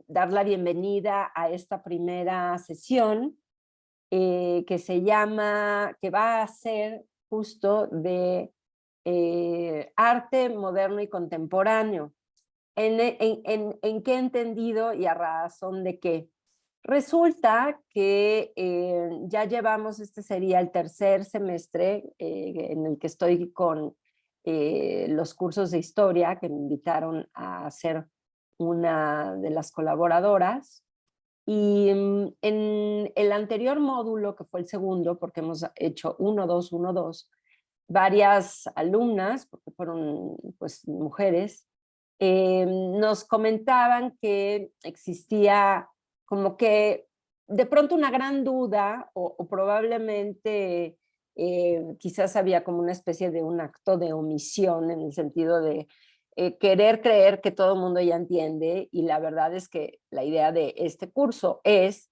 dar la bienvenida a esta primera sesión que va a ser justo de arte moderno y contemporáneo. ¿En qué entendido y a razón de qué? Resulta que ya llevamos, este sería el tercer semestre en el que estoy con los cursos de historia que me invitaron a ser una de las colaboradoras. Y en el anterior módulo, que fue el segundo, porque hemos hecho 1, 2, 1, 2, varias alumnas, porque fueron pues mujeres, nos comentaban que existía como que de pronto una gran duda o probablemente quizás había como una especie de un acto de omisión en el sentido de querer creer que todo el mundo ya entiende, y la verdad es que la idea de este curso es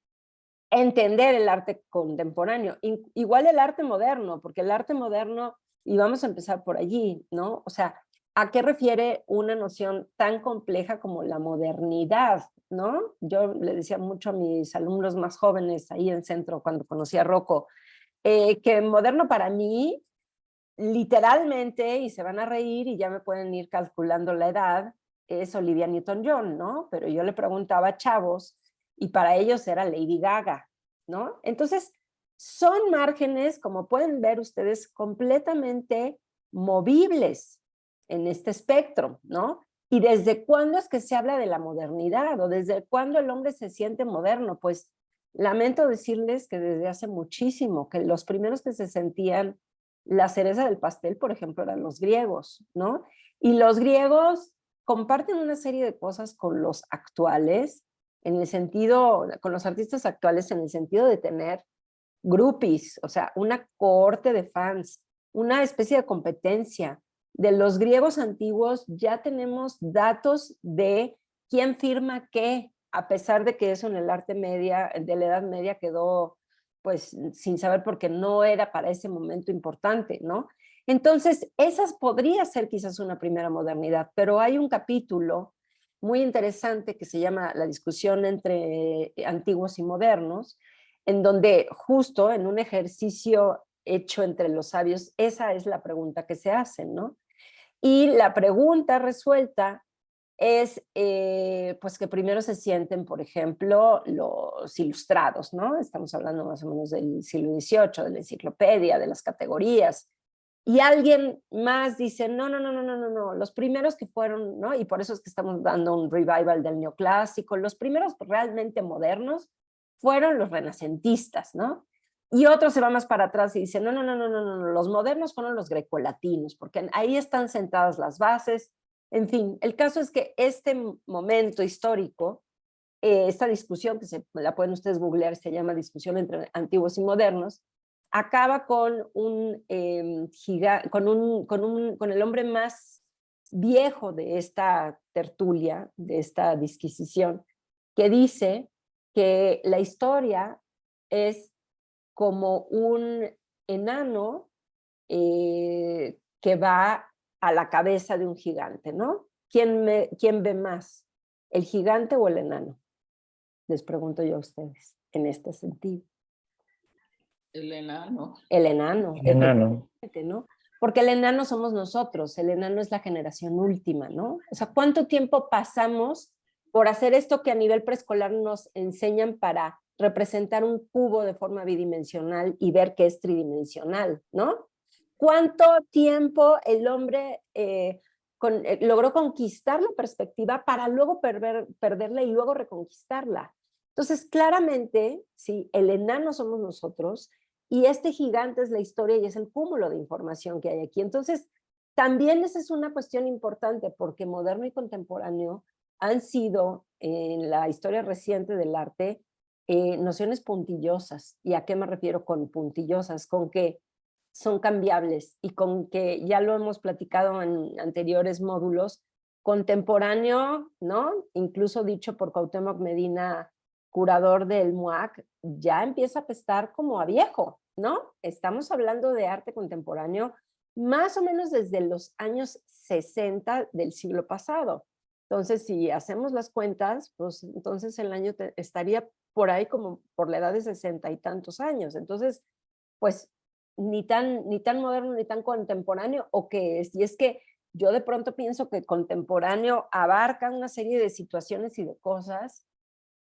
entender el arte contemporáneo, igual el arte moderno, porque el arte moderno, y vamos a empezar por allí, ¿no? O sea, ¿a qué refiere una noción tan compleja como la modernidad, ¿no? Yo le decía mucho a mis alumnos más jóvenes ahí en centro cuando conocí a Rocco, que moderno para mí, literalmente, y se van a reír y ya me pueden ir calculando la edad, es Olivia Newton-John, ¿no? Pero yo le preguntaba a chavos y para ellos era Lady Gaga, ¿no? Entonces, son márgenes, como pueden ver ustedes, completamente movibles en este espectro, ¿no? ¿Y desde cuándo es que se habla de la modernidad o desde cuándo el hombre se siente moderno? Pues lamento decirles que desde hace muchísimo, que los primeros que se sentían la cereza del pastel, por ejemplo, eran los griegos, ¿no? Y los griegos comparten una serie de cosas con los actuales, en el sentido, con los artistas actuales, en el sentido de tener groupies, o sea, una cohorte de fans, una especie de competencia. De los griegos antiguos ya tenemos datos de quién firma qué, a pesar de que eso en el arte media, de la Edad Media quedó pues sin saber porque no era para ese momento importante, ¿no? Entonces, esas podría ser quizás una primera modernidad, pero hay un capítulo muy interesante que se llama La discusión entre antiguos y modernos, en donde justo en un ejercicio hecho entre los sabios, esa es la pregunta que se hace, ¿no? Y la pregunta resuelta es pues que primero se sienten, por ejemplo, los ilustrados, ¿no? Estamos hablando más o menos del siglo XVIII, de la enciclopedia, de las categorías. Y alguien más dice, no, no, no, no, no, no, no, los primeros que fueron, ¿no? Y por eso es que estamos dando un revival del neoclásico, los primeros realmente modernos fueron los renacentistas, ¿no? Y otro se va más para atrás y dice, no, no, no, no, no, no, los modernos fueron los grecolatinos, porque ahí están sentadas las bases. En fin, el caso es que este momento histórico, esta discusión, que la pueden ustedes googlear, se llama discusión entre antiguos y modernos, acaba con con el hombre más viejo de esta tertulia, de esta disquisición, que dice que la historia es como un enano que va a la cabeza de un gigante, ¿no? ¿Quién ve más? ¿El gigante o el enano? Les pregunto yo a ustedes, en este sentido. El enano. El enano, El enano. efectivamente, ¿no? Porque el enano somos nosotros, el enano es la generación última, ¿no? O sea, ¿cuánto tiempo pasamos por hacer esto que a nivel preescolar nos enseñan para representar un cubo de forma bidimensional y ver que es tridimensional, ¿no? ¿Cuánto tiempo el hombre logró conquistar la perspectiva para luego perderla y luego reconquistarla? Entonces, claramente, sí, el enano somos nosotros y este gigante es la historia y es el cúmulo de información que hay aquí. Entonces, también esa es una cuestión importante porque moderno y contemporáneo han sido en la historia reciente del arte nociones puntillosas. ¿Y a qué me refiero con puntillosas? Con que son cambiables y con que ya lo hemos platicado en anteriores módulos, contemporáneo, ¿no? Incluso dicho por Cuauhtémoc Medina, curador del MUAC, ya empieza a pestar como a viejo, ¿no? Estamos hablando de arte contemporáneo más o menos desde los años 60 del siglo pasado. Entonces, si hacemos las cuentas, pues entonces el año estaría por ahí como por la edad de 60 y tantos años. Entonces, pues ni tan moderno ni tan contemporáneo, o qué es. Y es que yo de pronto pienso que contemporáneo abarca una serie de situaciones y de cosas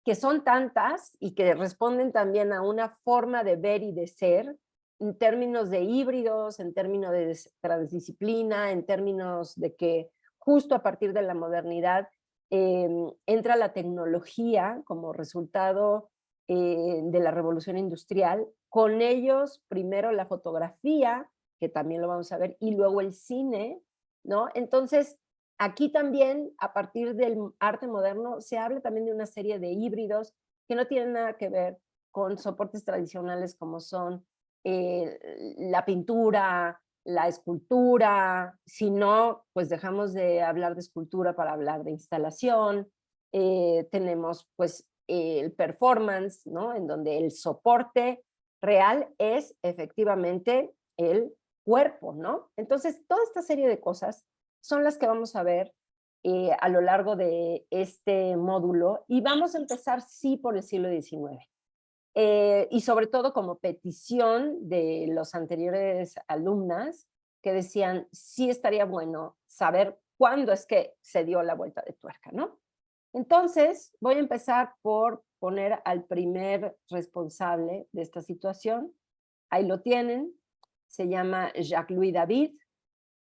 que son tantas y que responden también a una forma de ver y de ser, en términos de híbridos, en términos de transdisciplina, en términos de que justo a partir de la modernidad entra la tecnología como resultado de la revolución industrial, con ellos primero la fotografía, que también lo vamos a ver, y luego el cine, ¿no? Entonces, aquí también, a partir del arte moderno, se habla también de una serie de híbridos que no tienen nada que ver con soportes tradicionales como son la pintura, la escultura, si no, pues dejamos de hablar de escultura para hablar de instalación. Tenemos pues el performance, ¿no? En donde el soporte real es efectivamente el cuerpo, ¿no? Entonces, toda esta serie de cosas son las que vamos a ver a lo largo de este módulo y vamos a empezar, sí, por el siglo XIX. Y sobre todo como petición de los anteriores alumnas que decían, sí estaría bueno saber cuándo es que se dio la vuelta de tuerca, ¿no? Entonces, voy a empezar por poner al primer responsable de esta situación. Ahí lo tienen, se llama Jacques-Louis David,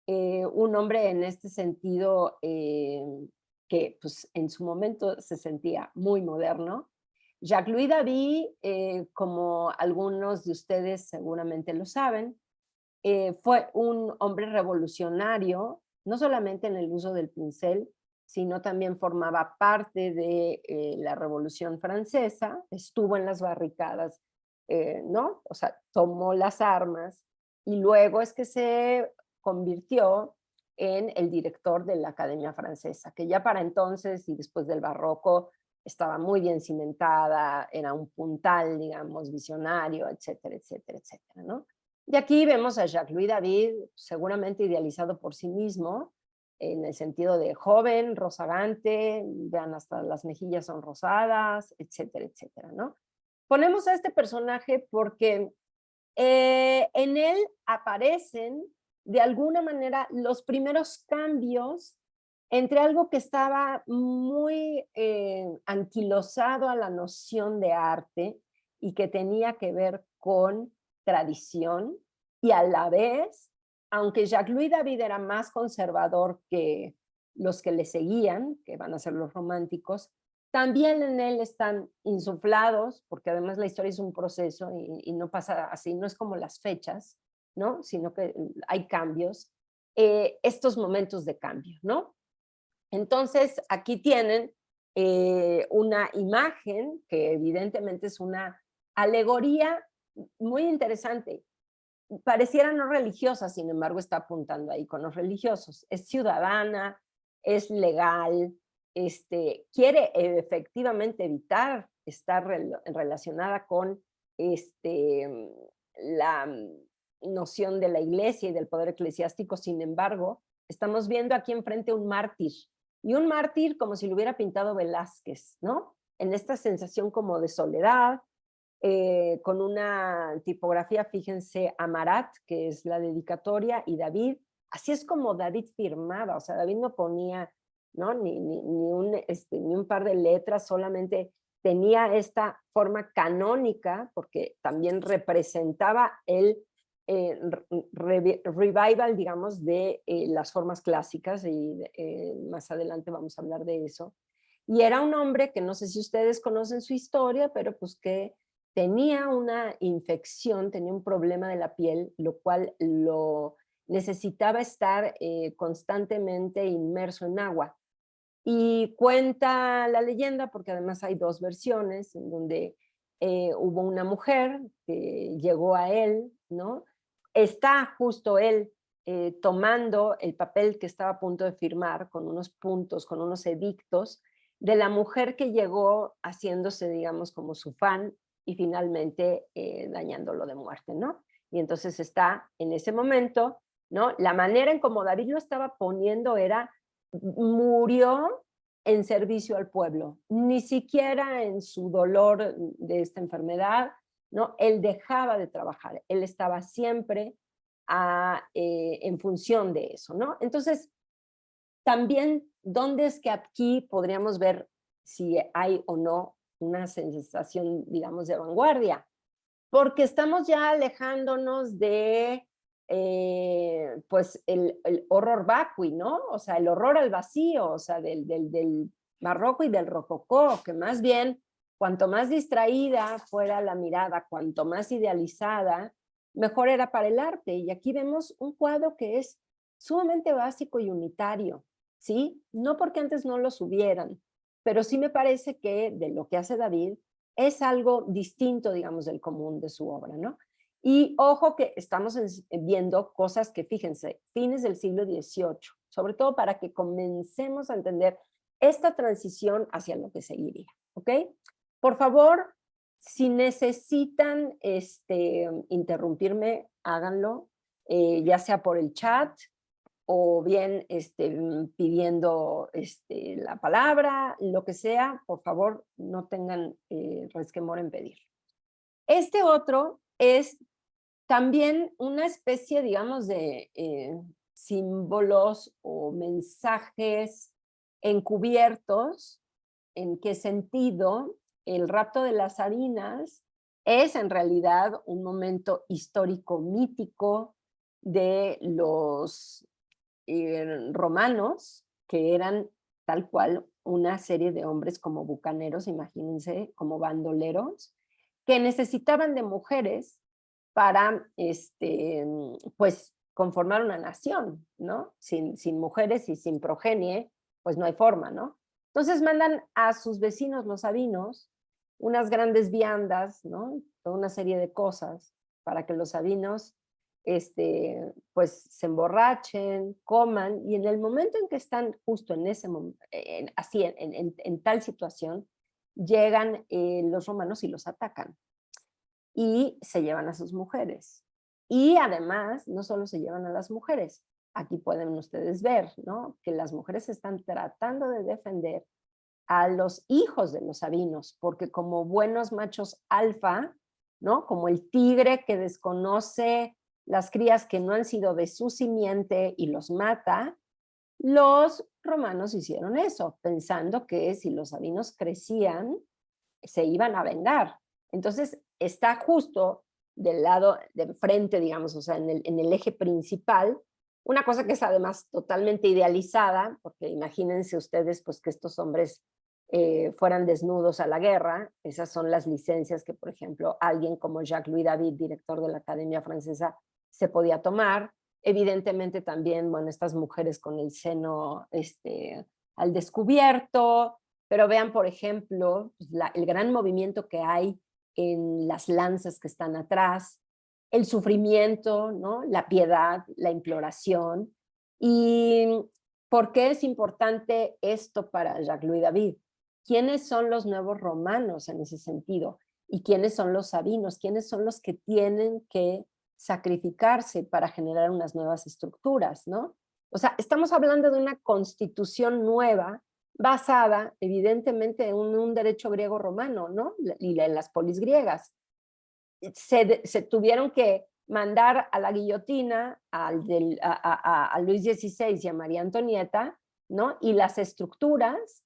un hombre en este sentido que pues, en su momento se sentía muy moderno. Jacques-Louis David, como algunos de ustedes seguramente lo saben, fue un hombre revolucionario, no solamente en el uso del pincel, sino también formaba parte de la Revolución Francesa, estuvo en las barricadas, ¿no? O sea, tomó las armas y luego es que se convirtió en el director de la Academia Francesa, que ya para entonces y después del Barroco estaba muy bien cimentada, era un puntal, digamos, visionario, etcétera, etcétera, etcétera, ¿no? Y aquí vemos a Jacques-Louis David, seguramente idealizado por sí mismo, en el sentido de joven, rozagante, vean, hasta las mejillas son rosadas, etcétera, etcétera, ¿no? Ponemos a este personaje porque en él aparecen de alguna manera los primeros cambios entre algo que estaba muy anquilosado a la noción de arte y que tenía que ver con tradición, y a la vez, aunque Jacques-Louis David era más conservador que los que le seguían, que van a ser los románticos, también en él están insuflados, porque además la historia es un proceso y no pasa así, no es como las fechas, ¿no? Sino que hay cambios, estos momentos de cambio, ¿no? Entonces, aquí tienen una imagen que evidentemente es una alegoría muy interesante. Pareciera no religiosa, sin embargo, está apuntando ahí con los religiosos. Es ciudadana, es legal, quiere efectivamente evitar estar relacionada con la noción de la iglesia y del poder eclesiástico. Sin embargo, estamos viendo aquí enfrente un mártir, y un mártir como si lo hubiera pintado Velázquez, ¿no? En esta sensación como de soledad, con una tipografía, fíjense, Amarat, que es la dedicatoria, y David. Así es como David firmaba, o sea, David no ponía, ¿no? Ni un par de letras, solamente tenía esta forma canónica, porque también representaba el revival, digamos, de las formas clásicas, y más adelante vamos a hablar de eso. Y era un hombre que no sé si ustedes conocen su historia, pero pues que tenía una infección, tenía un problema de la piel, lo cual lo necesitaba estar constantemente inmerso en agua. Y cuenta la leyenda, porque además hay dos versiones, en donde hubo una mujer que llegó a él, ¿no? Está justo él tomando el papel que estaba a punto de firmar con unos puntos, con unos edictos, de la mujer que llegó haciéndose, digamos, como su fan y finalmente dañándolo de muerte, ¿no? Y entonces está en ese momento, ¿no? La manera en como David lo estaba poniendo era, murió en servicio al pueblo, ni siquiera en su dolor de esta enfermedad, ¿no? Él dejaba de trabajar, él estaba siempre en función de eso, ¿no? Entonces, también, ¿dónde es que aquí podríamos ver si hay o no una sensación, digamos, de vanguardia? Porque estamos ya alejándonos de, pues, el horror vacui, ¿no? O sea, el horror al vacío, o sea, del barroco y del rococó, que más bien, cuanto más distraída fuera la mirada, cuanto más idealizada, mejor era para el arte. Y aquí vemos un cuadro que es sumamente básico y unitario, ¿sí? No porque antes no los hubieran, pero sí me parece que de lo que hace David es algo distinto, digamos, del común de su obra, ¿no? Y ojo que estamos viendo cosas que, fíjense, fines del siglo XVIII, sobre todo para que comencemos a entender esta transición hacia lo que seguiría, ¿ok? Por favor, si necesitan interrumpirme, háganlo, ya sea por el chat o bien pidiendo la palabra, lo que sea, por favor, no tengan resquemor en pedir. Este otro es también una especie, digamos, de símbolos o mensajes encubiertos. ¿En qué sentido? El rapto de las harinas es en realidad un momento histórico mítico de los romanos, que eran tal cual una serie de hombres como bucaneros, imagínense, como bandoleros, que necesitaban de mujeres para, pues, conformar una nación, ¿no? Sin mujeres y sin progenie, pues no hay forma, ¿no? Entonces mandan a sus vecinos los sabinos unas grandes viandas, ¿no? Toda una serie de cosas para que los sabinos pues se emborrachen, coman, y en el momento en que están justo en ese momento, así, en tal situación, llegan los romanos y los atacan y se llevan a sus mujeres. Y además, no solo se llevan a las mujeres, aquí pueden ustedes ver, ¿no? Que las mujeres están tratando de defender a los hijos de los sabinos, porque como buenos machos alfa, ¿no? Como el tigre que desconoce las crías que no han sido de su simiente y los mata, los romanos hicieron eso, pensando que si los sabinos crecían, se iban a vengar. Entonces, está justo del lado de frente, digamos, o sea, en el eje principal, una cosa que es además totalmente idealizada, porque imagínense ustedes pues que estos hombres fueran desnudos a la guerra. Esas son las licencias que, por ejemplo, alguien como Jacques-Louis David, director de la Academia Francesa, se podía tomar. Evidentemente también, bueno, estas mujeres con el seno al descubierto, pero vean, por ejemplo, el gran movimiento que hay en las lanzas que están atrás, el sufrimiento, ¿no? La piedad, la imploración. ¿Y por qué es importante esto para Jacques-Louis David? ¿Quiénes son los nuevos romanos en ese sentido? ¿Y quiénes son los sabinos? ¿Quiénes son los que tienen que sacrificarse para generar unas nuevas estructuras, ¿no? O sea, estamos hablando de una constitución nueva basada evidentemente en un derecho griego-romano, ¿no? Y en las polis griegas. Se tuvieron que mandar a la guillotina a Luis XVI y a María Antonieta, ¿no? Y las estructuras,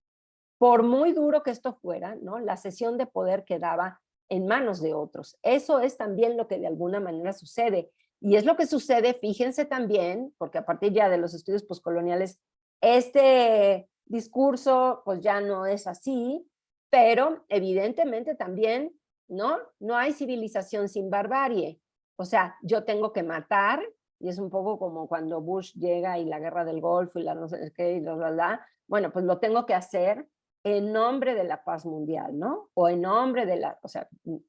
por muy duro que esto fuera, ¿no? La cesión de poder quedaba en manos de otros. Eso es también lo que de alguna manera sucede. Y es lo que sucede, fíjense también, porque a partir ya de los estudios postcoloniales, este discurso pues ya no es así, pero evidentemente también, ¿no? No hay civilización sin barbarie. O sea, yo tengo que matar, y es un poco como cuando Bush llega y la guerra del Golfo y la no sé qué, y bueno, pues lo tengo que hacer en nombre de la paz mundial, ¿no? O en nombre de la, o sea,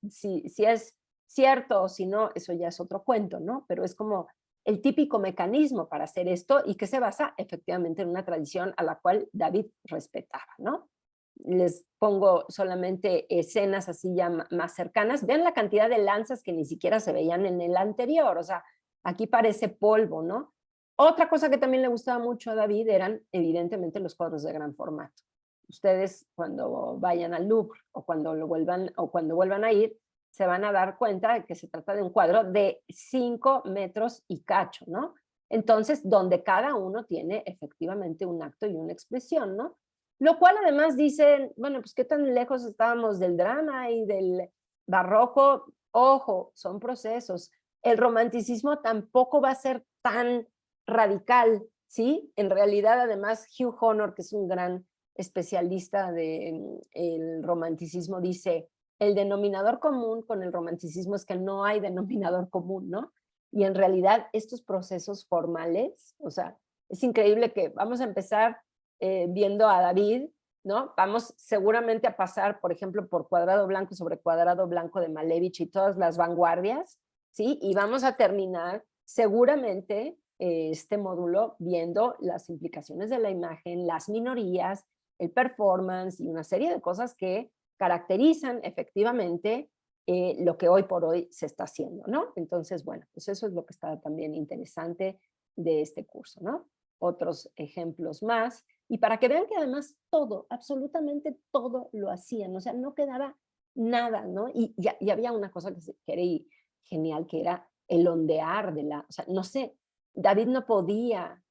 si es cierto o si no, eso ya es otro cuento, ¿no? Pero es como el típico mecanismo para hacer esto y que se basa efectivamente en una tradición a la cual David respetaba, ¿no? Les pongo solamente escenas así ya más cercanas. Vean la cantidad de lanzas que ni siquiera se veían en el anterior, o sea, aquí parece polvo, ¿no? Otra cosa que también le gustaba mucho a David eran evidentemente los cuadros de gran formato. ustedes cuando vayan al Louvre o cuando vuelvan a ir, se van a dar cuenta de que se trata de un cuadro de 5 metros y cacho, ¿no? Entonces, donde cada uno tiene efectivamente un acto y una expresión, ¿no? Lo cual además dicen, bueno, pues qué tan lejos estábamos del drama y del barroco. Ojo, son procesos. El romanticismo tampoco va a ser tan radical, ¿sí? En realidad, además, Hugh Honor, que es un gran especialista del romanticismo, dice, el denominador común con el romanticismo es que no hay denominador común, ¿no? Y en realidad estos procesos formales, o sea, es increíble que vamos a empezar viendo a David, ¿no? Vamos seguramente a pasar, por ejemplo, por Cuadrado Blanco sobre Cuadrado Blanco de Malevich y todas las vanguardias, ¿sí? Y vamos a terminar seguramente este módulo viendo las implicaciones de la imagen, las minorías, el performance y una serie de cosas que caracterizan efectivamente lo que hoy por hoy se está haciendo, ¿no? Entonces, bueno, pues eso es lo que está también interesante de este curso, ¿no? Otros ejemplos más. Y para que vean que además todo, absolutamente todo lo hacían, o sea, no quedaba nada, ¿no? Y había una cosa que era genial, que era el ondear de la, o sea, no sé, David no podía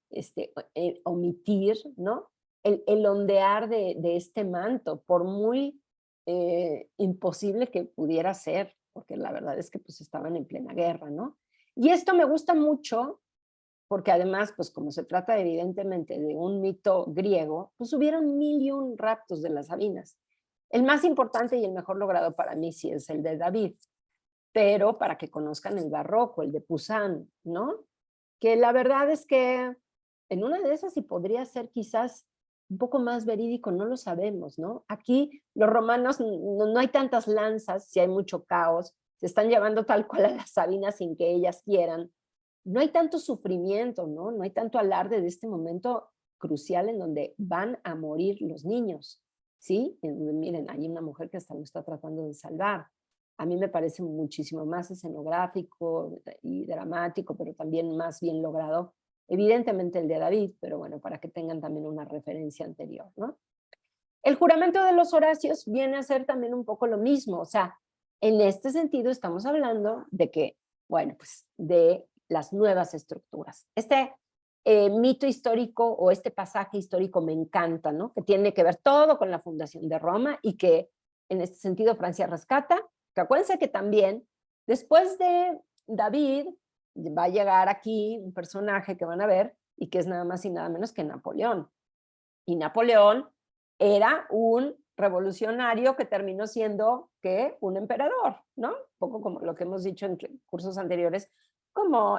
omitir, ¿no? El ondear de este manto, por muy imposible que pudiera ser, porque la verdad es que pues estaban en plena guerra, ¿no? Y esto me gusta mucho porque además, pues como se trata evidentemente de un mito griego, pues hubieron 1001 raptos de las Sabinas. El más importante y el mejor logrado para mí sí es el de David, pero para que conozcan el barroco, el de Poussin, ¿no? Que la verdad es que en una de esas sí podría ser quizás un poco más verídico, no lo sabemos, ¿no? Aquí los romanos no hay tantas lanzas, si hay mucho caos, se están llevando tal cual a las Sabinas sin que ellas quieran. No hay tanto sufrimiento, ¿no? No hay tanto alarde de este momento crucial en donde van a morir los niños, ¿sí? En donde, miren, hay una mujer que hasta lo está tratando de salvar. A mí me parece muchísimo más escenográfico y dramático, pero también más bien logrado, evidentemente el de David, pero bueno, para que tengan también una referencia anterior, ¿no? El juramento de los Horacios viene a ser también un poco lo mismo, o sea, en este sentido estamos hablando de que, bueno, pues de las nuevas estructuras. Este mito histórico o este pasaje histórico me encanta, ¿no? Que tiene que ver todo con la fundación de Roma y que en este sentido Francia rescata, que acuérdense que también después de David va a llegar aquí un personaje que van a ver y que es nada más y nada menos que Napoleón. Y Napoleón era un revolucionario que terminó siendo ¿qué? Un emperador, ¿no? Un poco como lo que hemos dicho en cursos anteriores, como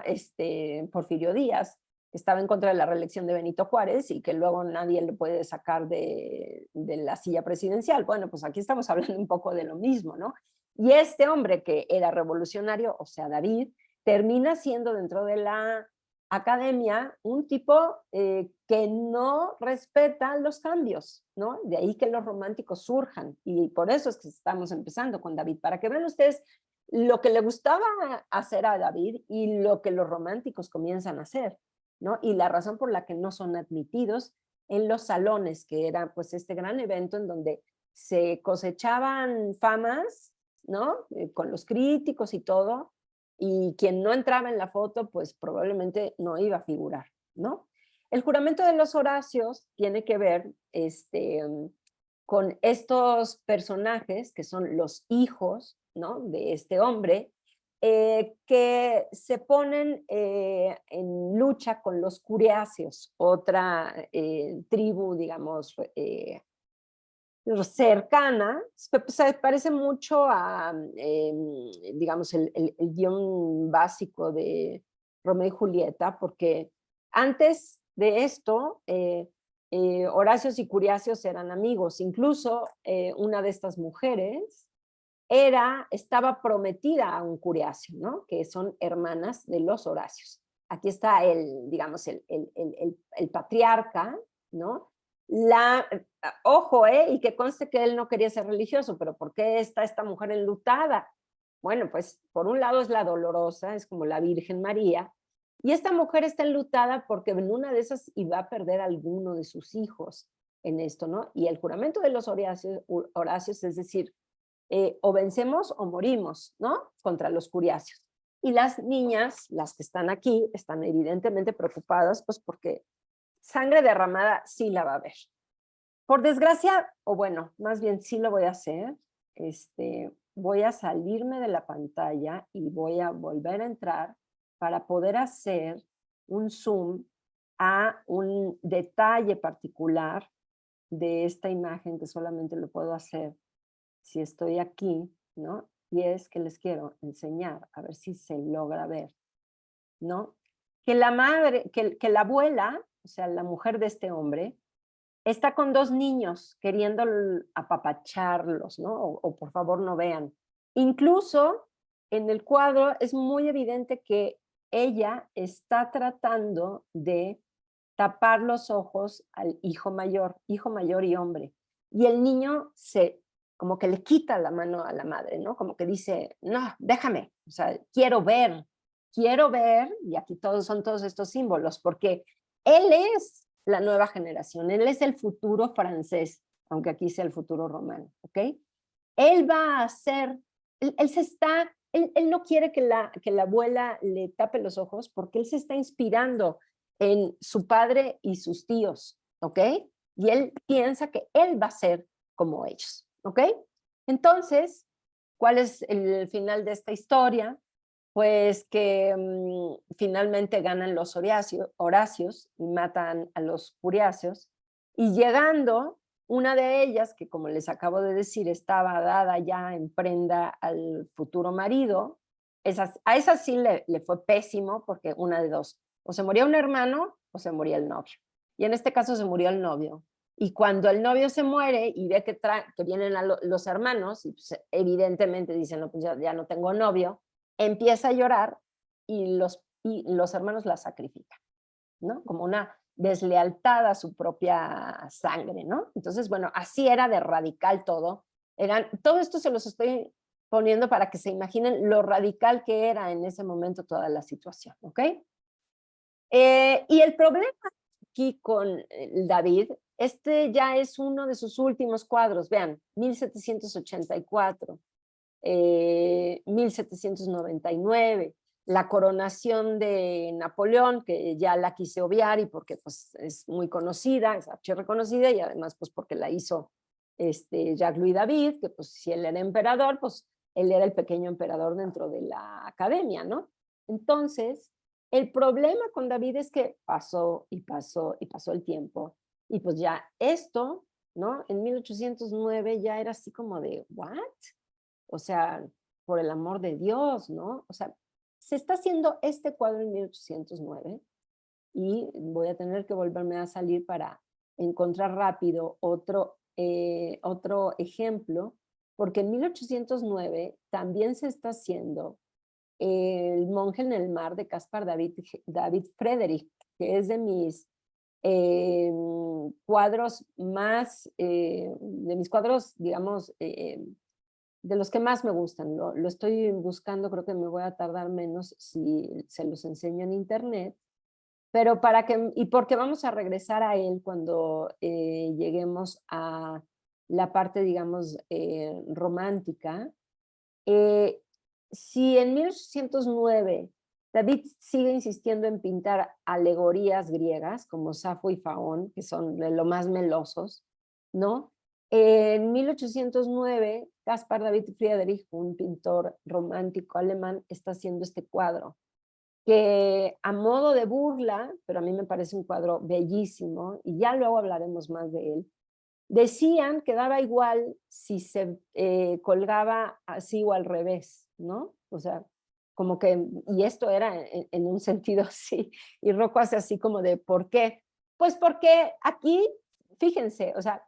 Porfirio Díaz, que estaba en contra de la reelección de Benito Juárez y que luego nadie lo puede sacar de la silla presidencial. Bueno, pues aquí estamos hablando un poco de lo mismo, ¿no? Y este hombre que era revolucionario, o sea, David, termina siendo dentro de la academia un tipo que no respeta los cambios, ¿no? De ahí que los románticos surjan y por eso es que estamos empezando con David, para que vean ustedes lo que le gustaba hacer a David y lo que los románticos comienzan a hacer, ¿no? Y la razón por la que no son admitidos en los salones, que era pues este gran evento en donde se cosechaban famas, ¿no? Con los críticos y todo, y quien no entraba en la foto, pues probablemente no iba a figurar, ¿no? El juramento de los Horacios tiene que ver con estos personajes que son los hijos, ¿no? De este hombre, que se ponen en lucha con los curiáceos, otra tribu, digamos, cercana, se parece mucho a, digamos, el guión básico de Romeo y Julieta, porque antes de esto, Horacios y Curiacios eran amigos. Incluso una de estas mujeres estaba prometida a un Curiacio, ¿no? Que son hermanas de los Horacios. Aquí está digamos, el patriarca, ¿no? Ojo, y que conste que él no quería ser religioso, pero ¿por qué está esta mujer enlutada? Bueno, pues por un lado es la dolorosa, es como la Virgen María, y esta mujer está enlutada porque en una de esas iba a perder a alguno de sus hijos. en esto, ¿no? Y el juramento de los Horacios es decir, o vencemos o morimos, ¿no? Contra los curiacios. Y las niñas, las que están aquí, están evidentemente preocupadas, pues porque sangre derramada sí la va a haber. Por desgracia, o bueno, más bien sí lo voy a hacer, voy a salirme de la pantalla y voy a volver a entrar para poder hacer un zoom a un detalle particular de esta imagen que solamente lo puedo hacer si estoy aquí, ¿no? Y es que les quiero enseñar, a ver si se logra ver, ¿no? Que la madre, que la abuela, o sea, la mujer de este hombre, está con 2 niños queriendo apapacharlos, ¿no? O por favor no vean. Incluso en el cuadro es muy evidente que ella está tratando de tapar los ojos al hijo mayor y hombre. Y el niño como que le quita la mano a la madre, ¿no? Como que dice, no, déjame, o sea, quiero ver, y aquí son todos estos símbolos, porque él es la nueva generación, él es el futuro francés, aunque aquí sea el futuro romano, ¿ok? Él va a ser, él no quiere que la abuela le tape los ojos porque él se está inspirando en su padre y sus tíos, ¿ok? Y él piensa que él va a ser como ellos, ¿ok? Entonces, ¿cuál es el final de esta historia? Pues que finalmente ganan los Horacios y matan a los Curiacios, y llegando una de ellas, que como les acabo de decir, estaba dada ya en prenda al futuro marido, a esa sí le fue pésimo, porque una de dos, o se moría un hermano o se moría el novio. Y en este caso se murió el novio. Y cuando el novio se muere y ve que vienen los hermanos, y pues, evidentemente dicen, no, pues ya no tengo novio, empieza a llorar y los hermanos la sacrifican, ¿no? Como una deslealtad a su propia sangre, ¿no? Entonces, bueno, así era de radical todo. Todo esto se los estoy poniendo para que se imaginen lo radical que era en ese momento toda la situación, ¿ok? Y el problema aquí con David, ya es uno de sus últimos cuadros, vean, 1784, 1799, la coronación de Napoleón, que ya la quise obviar y porque pues, es muy conocida, es archirreconocida, y además pues porque la hizo Jacques-Louis David, que pues si él era emperador, pues él era el pequeño emperador dentro de la academia, ¿no? Entonces, el problema con David es que pasó y pasó y pasó el tiempo, y pues ya esto, ¿no? En 1809 ya era así como de, ¿what? O sea, por el amor de Dios, ¿no? O sea, se está haciendo este cuadro en 1809 y voy a tener que volverme a salir para encontrar rápido otro ejemplo, porque en 1809 también se está haciendo El monje en el mar de Caspar David Friedrich, que es de mis cuadros de mis cuadros, digamos, de los que más me gustan. Lo estoy buscando, creo que me voy a tardar menos si se los enseño en internet, pero porque vamos a regresar a él cuando lleguemos a la parte, digamos, romántica. Eh, si en 1809 David sigue insistiendo en pintar alegorías griegas como Safo y Faón, que son de lo más melosos, ¿no? En 1809, Caspar David Friedrich, un pintor romántico alemán, está haciendo este cuadro, que a modo de burla, pero a mí me parece un cuadro bellísimo, y ya luego hablaremos más de él. Decían que daba igual si se colgaba así o al revés, ¿no? O sea, como que, y esto era en un sentido así, y Rocco hace así como de, ¿por qué? Pues porque aquí, fíjense, o sea,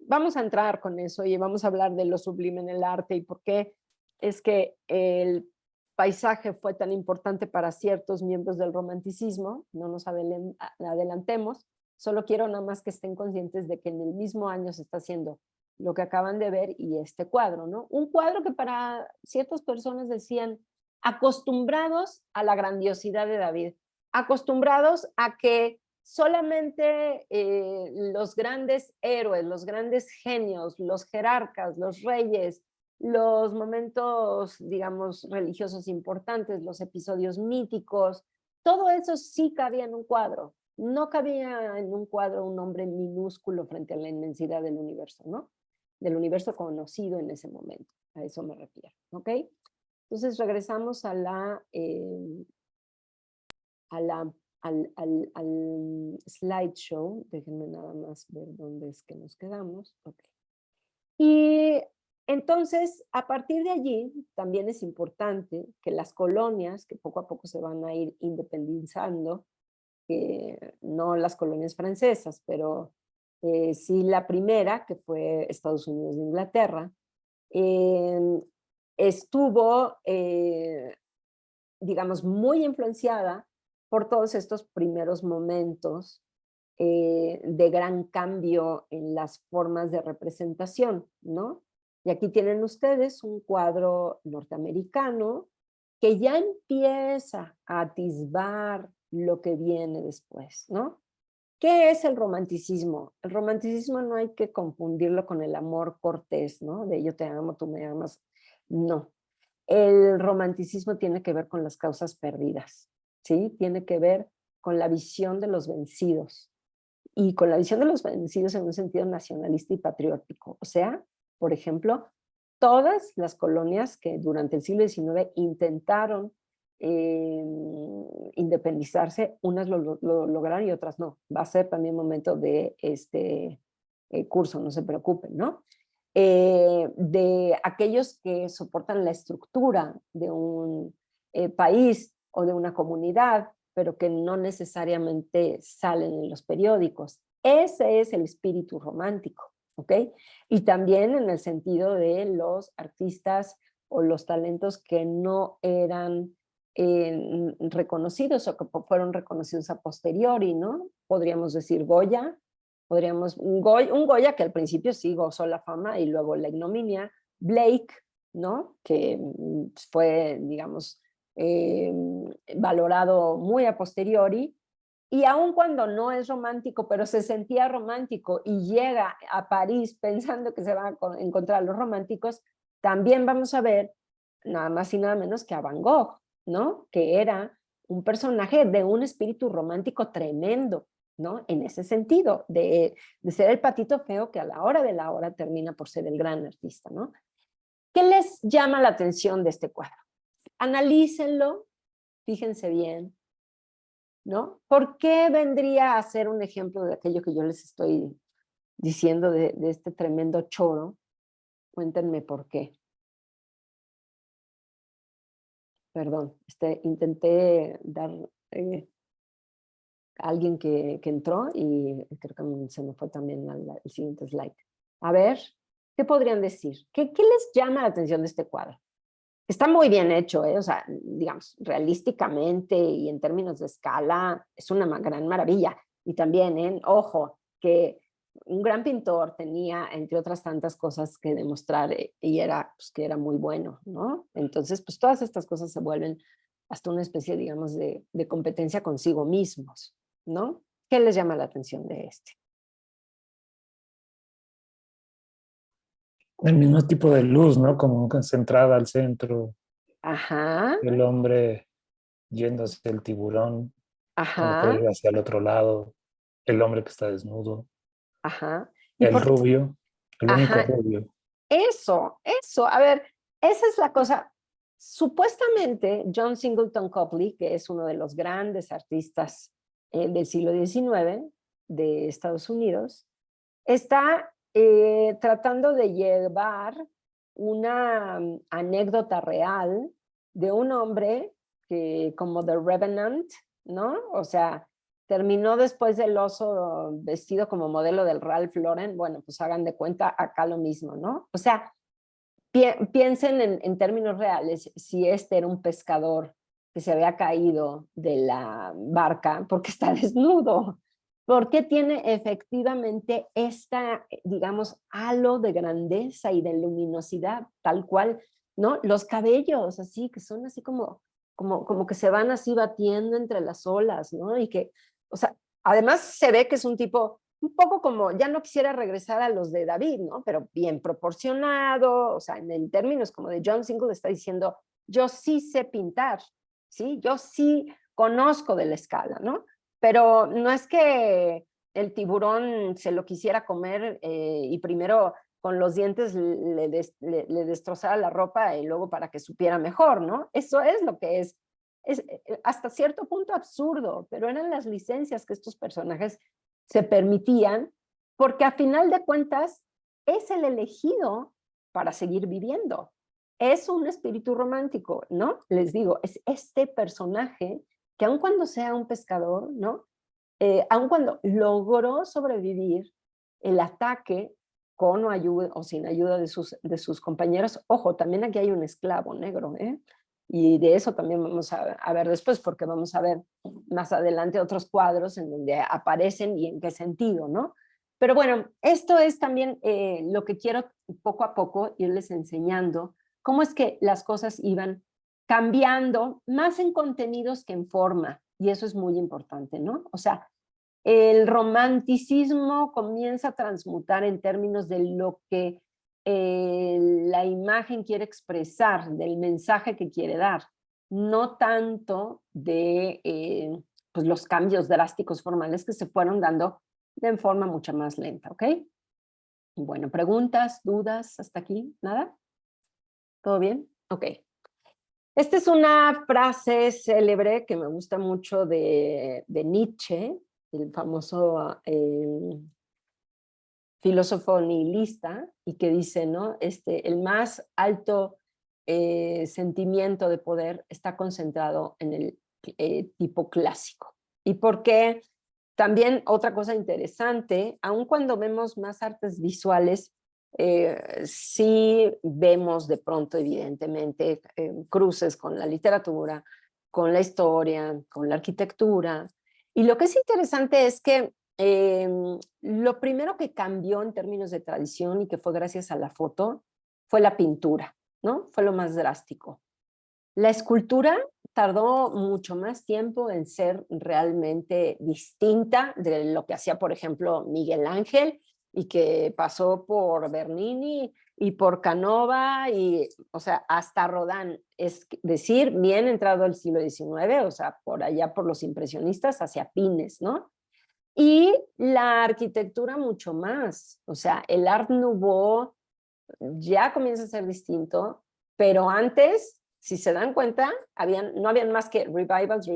vamos a entrar con eso y vamos a hablar de lo sublime en el arte y por qué es que el paisaje fue tan importante para ciertos miembros del romanticismo, no nos adelantemos. Solo quiero nada más que estén conscientes de que en el mismo año se está haciendo lo que acaban de ver y este cuadro, ¿no? Un cuadro que para ciertas personas decían acostumbrados a la grandiosidad de David, acostumbrados a que solamente los grandes héroes, los grandes genios, los jerarcas, los reyes, los momentos, digamos, religiosos importantes, los episodios míticos, todo eso sí cabía en un cuadro. No cabía en un cuadro un hombre minúsculo frente a la inmensidad del universo, ¿no? Del universo conocido en ese momento. A eso me refiero, ¿ok? Entonces regresamos a la al slideshow. Déjenme nada más ver dónde es que nos quedamos. Okay. Y entonces, a partir de allí, también es importante que las colonias, que poco a poco se van a ir independizando, no las colonias francesas, pero sí la primera, que fue Estados Unidos de Inglaterra, estuvo, digamos, muy influenciada por todos estos primeros momentos de gran cambio en las formas de representación, ¿no? Y aquí tienen ustedes un cuadro norteamericano que ya empieza a atisbar lo que viene después, ¿no? ¿Qué es el romanticismo? El romanticismo no hay que confundirlo con el amor cortés, ¿no? De yo te amo, tú me amas. No. El romanticismo tiene que ver con las causas perdidas, ¿sí? Tiene que ver con la visión de los vencidos y con la visión de los vencidos en un sentido nacionalista y patriótico. O sea, por ejemplo, todas las colonias que durante el siglo XIX intentaron independizarse, unas lo lograron y otras no. Va a ser también momento de este curso, no se preocupen, ¿no? De aquellos que soportan la estructura de un país o de una comunidad, pero que no necesariamente salen en los periódicos. Ese es el espíritu romántico, ¿ok? Y también en el sentido de los artistas o los talentos que no eran reconocidos o que fueron reconocidos a posteriori, ¿no? Podríamos decir Goya, un Goya que al principio sí gozó la fama y luego la ignominia, Blake, ¿no? Que fue, digamos, valorado muy a posteriori, y aun cuando no es romántico, pero se sentía romántico y llega a París pensando que se van a encontrar los románticos, también vamos a ver nada más y nada menos que a Van Gogh, ¿no? Que era un personaje de un espíritu romántico tremendo, ¿no? En ese sentido, de ser el patito feo que a la hora de la hora termina por ser el gran artista, ¿no? ¿Qué les llama la atención de este cuadro? Analícenlo, fíjense bien, ¿no? ¿Por qué vendría a ser un ejemplo de aquello que yo les estoy diciendo de este tremendo choro? Cuéntenme por qué. Perdón, intenté dar a alguien que entró y creo que se me fue también el siguiente slide. A ver, ¿qué podrían decir? ¿Qué les llama la atención de este cuadro? Está muy bien hecho, o sea, digamos, realísticamente y en términos de escala, es una gran maravilla. Y también, ojo, que un gran pintor tenía, entre otras tantas cosas que demostrar, y era, pues, que era muy bueno, ¿no? Entonces, pues todas estas cosas se vuelven hasta una especie, digamos, de competencia consigo mismos, ¿no? ¿Qué les llama la atención de este? El mismo tipo de luz, ¿no? Como concentrada al centro. Ajá. El hombre yendo hacia el tiburón, cuando puede Ajá. ir hacia el otro lado. El hombre que está desnudo. Ajá. ¿Y El por qué? rubio, el único Ajá. rubio. Eso. A ver, esa es la cosa. Supuestamente, John Singleton Copley, que es uno de los grandes artistas del siglo XIX de Estados Unidos, está tratando de llevar una anécdota real de un hombre que, como The Revenant, ¿no? O sea, terminó después del oso vestido como modelo del Ralph Lauren. Bueno, pues hagan de cuenta acá lo mismo, ¿no? O sea, piensen en términos reales, si este era un pescador que se había caído de la barca porque está desnudo, porque tiene efectivamente esta, digamos, halo de grandeza y de luminosidad, tal cual, ¿no? Los cabellos, así, que son así como que se van así batiendo entre las olas, ¿no? Y que, o sea, Además, se ve que es un tipo un poco como, ya no quisiera regresar a los de David, ¿no? Pero bien proporcionado, o sea, en términos como de John Singer está diciendo, yo sí sé pintar, ¿sí? Yo sí conozco de la escala, ¿no? Pero no es que el tiburón se lo quisiera comer y primero con los dientes le destrozara la ropa y luego para que supiera mejor, ¿no? Eso es lo que es hasta cierto punto absurdo, pero eran las licencias que estos personajes se permitían, porque a final de cuentas es el elegido para seguir viviendo. Es un espíritu romántico, ¿no? Les digo, es este personaje que aun cuando sea un pescador, ¿no? Aun cuando logró sobrevivir el ataque con o, ayuda, o sin ayuda de sus compañeros. Ojo, también aquí hay un esclavo negro, ¿eh? Y de eso también vamos a ver después, porque vamos a ver más adelante otros cuadros en donde aparecen y en qué sentido, ¿no? Pero bueno, esto es también lo que quiero poco a poco irles enseñando, cómo es que las cosas iban cambiando más en contenidos que en forma, y eso es muy importante, ¿no? O sea, el romanticismo comienza a transmutar en términos de lo que la imagen quiere expresar, del mensaje que quiere dar, no tanto de pues los cambios drásticos formales que se fueron dando de forma mucho más lenta, ¿ok? Bueno, preguntas, dudas, hasta aquí, ¿nada? ¿Todo bien? Ok. Esta es una frase célebre que me gusta mucho de Nietzsche, el famoso filósofo nihilista, y que dice, ¿no? El más alto sentimiento de poder está concentrado en el tipo clásico. ¿Y por qué? También otra cosa interesante, aun cuando vemos más artes visuales, sí vemos de pronto, evidentemente, cruces con la literatura, con la historia, con la arquitectura. Y lo que es interesante es que lo primero que cambió en términos de tradición y que fue gracias a la foto fue la pintura, ¿no? Fue lo más drástico. La escultura tardó mucho más tiempo en ser realmente distinta de lo que hacía, por ejemplo, Miguel Ángel, y que pasó por Bernini y por Canova, y, o sea, hasta Rodin, es decir, bien entrado el siglo XIX, o sea, por allá por los impresionistas hacia fines, ¿no? Y la arquitectura mucho más, o sea, el Art Nouveau ya comienza a ser distinto, pero antes, si se dan cuenta, no habían más que revivals,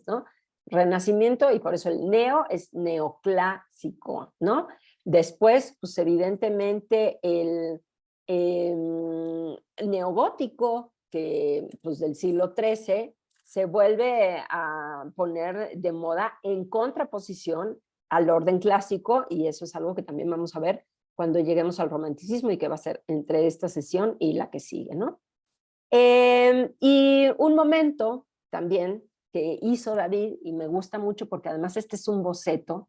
¿no? Renacimiento, y por eso el neo es neoclásico, ¿no? Después, pues evidentemente el neogótico, que pues del siglo XIII, se vuelve a poner de moda en contraposición al orden clásico, y eso es algo que también vamos a ver cuando lleguemos al romanticismo y que va a ser entre esta sesión y la que sigue, ¿no? Y un momento también que hizo David, y me gusta mucho porque además este es un boceto,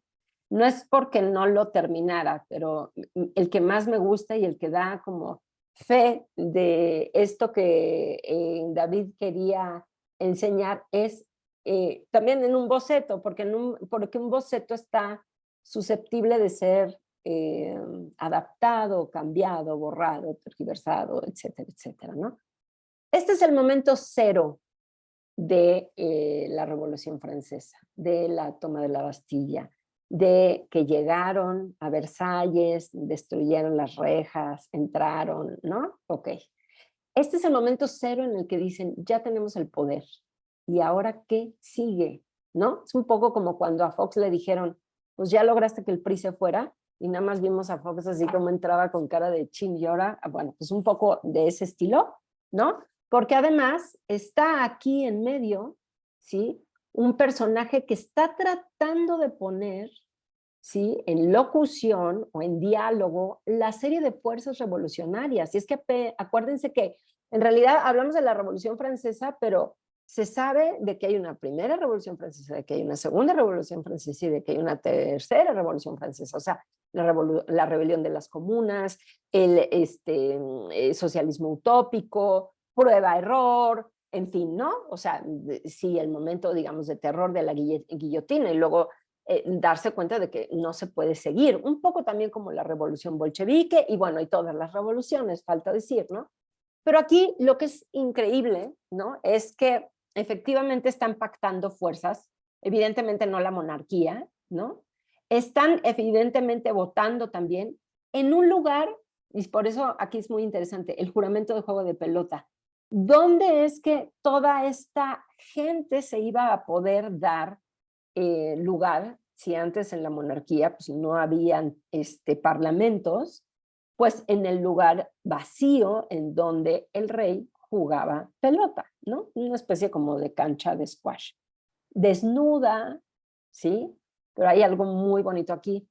no es porque no lo terminara, pero el que más me gusta y el que da como fe de esto que David quería enseñar es también en un boceto, porque un boceto está susceptible de ser adaptado, cambiado, borrado, tergiversado, etcétera, etcétera, ¿no? Este es el momento cero de la Revolución Francesa, de la toma de la Bastilla, de que llegaron a Versalles, destruyeron las rejas, entraron, ¿no? Ok. Este es el momento cero en el que dicen, ya tenemos el poder, ¿y ahora qué sigue? ¿No? Es un poco como cuando a Fox le dijeron, pues ya lograste que el PRI se fuera, y nada más vimos a Fox así como entraba con cara de chin y ahora, bueno, pues un poco de ese estilo, ¿no? Porque además está aquí en medio, ¿sí? Un personaje que está tratando de poner, ¿sí? En locución o en diálogo la serie de fuerzas revolucionarias. Y es que acuérdense que en realidad hablamos de la Revolución Francesa, pero se sabe de que hay una primera Revolución Francesa, de que hay una segunda Revolución Francesa y de que hay una tercera Revolución Francesa. O sea, la rebelión de las comunas, el socialismo utópico, prueba, error, en fin, ¿no? O sea, sí, el momento, digamos, de terror de la guillotina, y luego darse cuenta de que no se puede seguir. Un poco también como la revolución bolchevique y bueno, y todas las revoluciones, falta decir, ¿no? Pero aquí lo que es increíble, ¿no? Es que efectivamente están pactando fuerzas, evidentemente no la monarquía, ¿no? Están evidentemente votando también en un lugar, y por eso aquí es muy interesante, el juramento de juego de pelota. ¿Dónde es que toda esta gente se iba a poder dar lugar? Si antes en la monarquía pues, no habían parlamentos, pues en el lugar vacío en donde el rey jugaba pelota, ¿no? Una especie como de cancha de squash. Desnuda, ¿sí? Pero hay algo muy bonito aquí.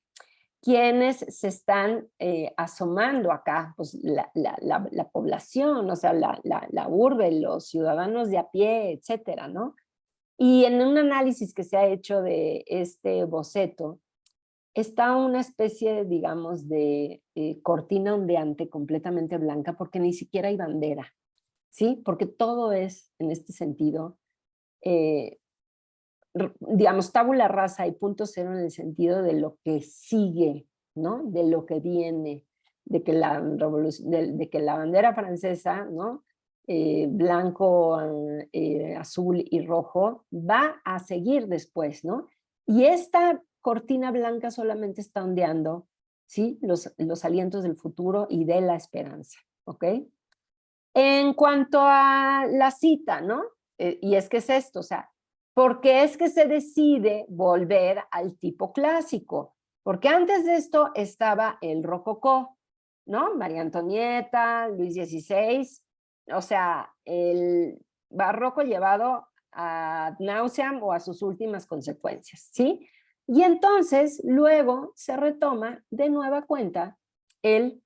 ¿Quiénes se están asomando acá? Pues la población, o sea, la urbe, los ciudadanos de a pie, etcétera, ¿no? Y en un análisis que se ha hecho de este boceto, está una especie, digamos, de cortina ondeante completamente blanca porque ni siquiera hay bandera, ¿sí? Porque todo es, en este sentido, digamos, tabula rasa y punto cero en el sentido de lo que sigue, ¿no? De lo que viene, de que de que la bandera francesa, ¿no? Blanco, azul y rojo, va a seguir después, ¿no? Y esta cortina blanca solamente está ondeando, ¿sí? Los alientos del futuro y de la esperanza, ¿ok? En cuanto a la cita, ¿no? Y es que es esto, o sea, ¿por qué es que se decide volver al tipo clásico? Porque antes de esto estaba el rococó, ¿no? María Antonieta, Luis XVI, o sea, el barroco llevado ad nauseam o a sus últimas consecuencias, ¿sí? Y entonces luego se retoma de nueva cuenta el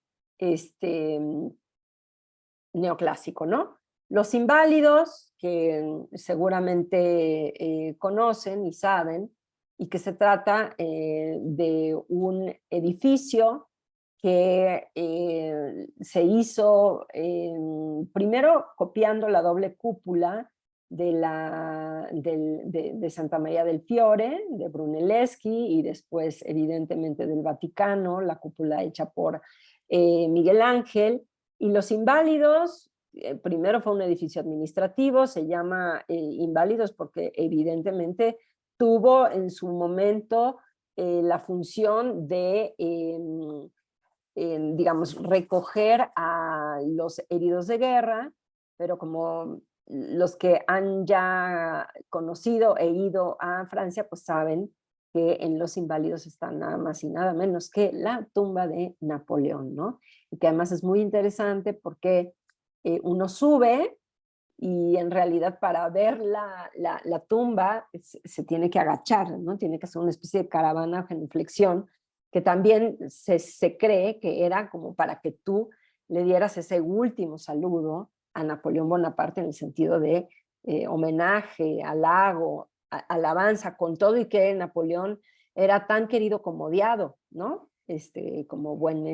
neoclásico, ¿no? Los inválidos, que seguramente conocen y saben, y que se trata de un edificio que se hizo primero copiando la doble cúpula de Santa María del Fiore, de Brunelleschi, y después evidentemente del Vaticano, la cúpula hecha por Miguel Ángel. Y los inválidos, primero fue un edificio administrativo, se llama inválidos porque evidentemente tuvo en su momento la función de, digamos, recoger a los heridos de guerra, pero como los que han ya conocido e ido a Francia, pues saben que en los inválidos está nada más y nada menos que la tumba de Napoleón, ¿no? Y que además es muy interesante porque uno sube y en realidad para ver la tumba se tiene que agachar, ¿no? Tiene que hacer una especie de caravana o genuflexión, que también se cree que era como para que tú le dieras ese último saludo a Napoleón Bonaparte en el sentido de homenaje, halago, alabanza, con todo y que Napoleón era tan querido como odiado, ¿no? Como buen,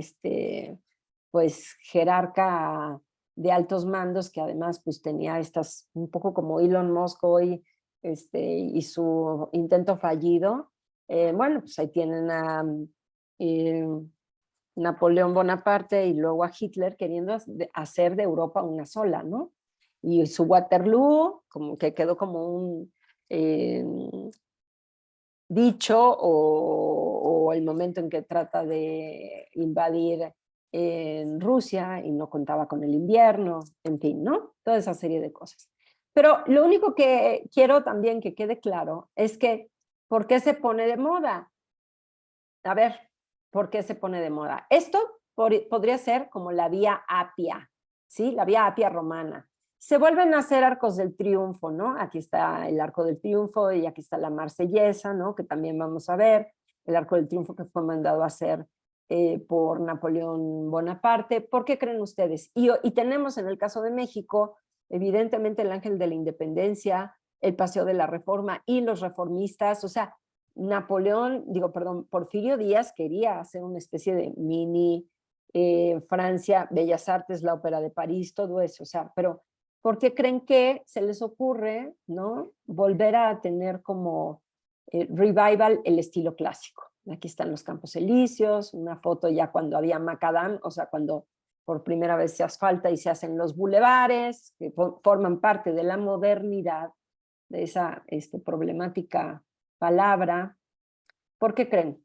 pues, jerarca de altos mandos, que además pues tenía estas, un poco como Elon Musk hoy, y su intento fallido. Bueno, pues ahí tienen a Napoleón Bonaparte y luego a Hitler queriendo hacer de Europa una sola, ¿no? Y su Waterloo, como que quedó como un dicho, o el momento en que trata de invadir en Rusia y no contaba con el invierno, en fin, ¿no? Toda esa serie de cosas. Pero lo único que quiero también que quede claro es que, ¿por qué se pone de moda? A ver, ¿por qué se pone de moda? Esto podría ser como la Vía Apia, ¿sí? La Vía Apia romana. Se vuelven a hacer arcos del triunfo, ¿no? Aquí está el arco del triunfo y aquí está la marsellesa, ¿no? Que también vamos a ver. El arco del triunfo que fue mandado a hacer por Napoleón Bonaparte. ¿Por qué creen ustedes? Y tenemos en el caso de México, evidentemente el Ángel de la Independencia, el Paseo de la Reforma y los reformistas. O sea, Porfirio Díaz quería hacer una especie de mini Francia, Bellas Artes, la Ópera de París, todo eso. O sea, pero ¿por qué creen que se les ocurre, ¿no? Volver a tener como revival, el estilo clásico. Aquí están los Campos Elíseos, una foto ya cuando había macadam, o sea, cuando por primera vez se asfalta y se hacen los bulevares, que forman parte de la modernidad, de esa problemática palabra. ¿Por qué creen?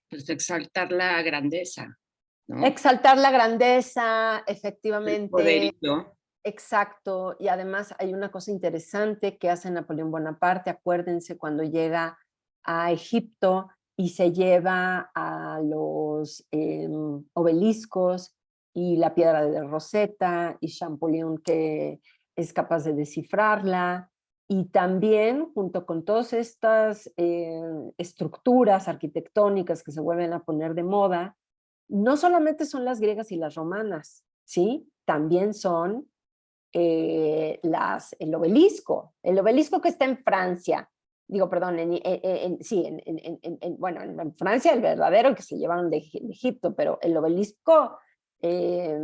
Pues exaltar la grandeza, ¿no? Exaltar la grandeza, El efectivamente. poderío. Exacto, y además hay una cosa interesante que hace Napoleón Bonaparte, acuérdense cuando llega a Egipto y se lleva a los obeliscos y la piedra de Rosetta y Champollion que es capaz de descifrarla, y también junto con todas estas estructuras arquitectónicas que se vuelven a poner de moda, no solamente son las griegas y las romanas, ¿sí? También son el obelisco que está en Francia, digo, perdón, bueno, en Francia el verdadero que se llevaron de Egipto, pero el obelisco,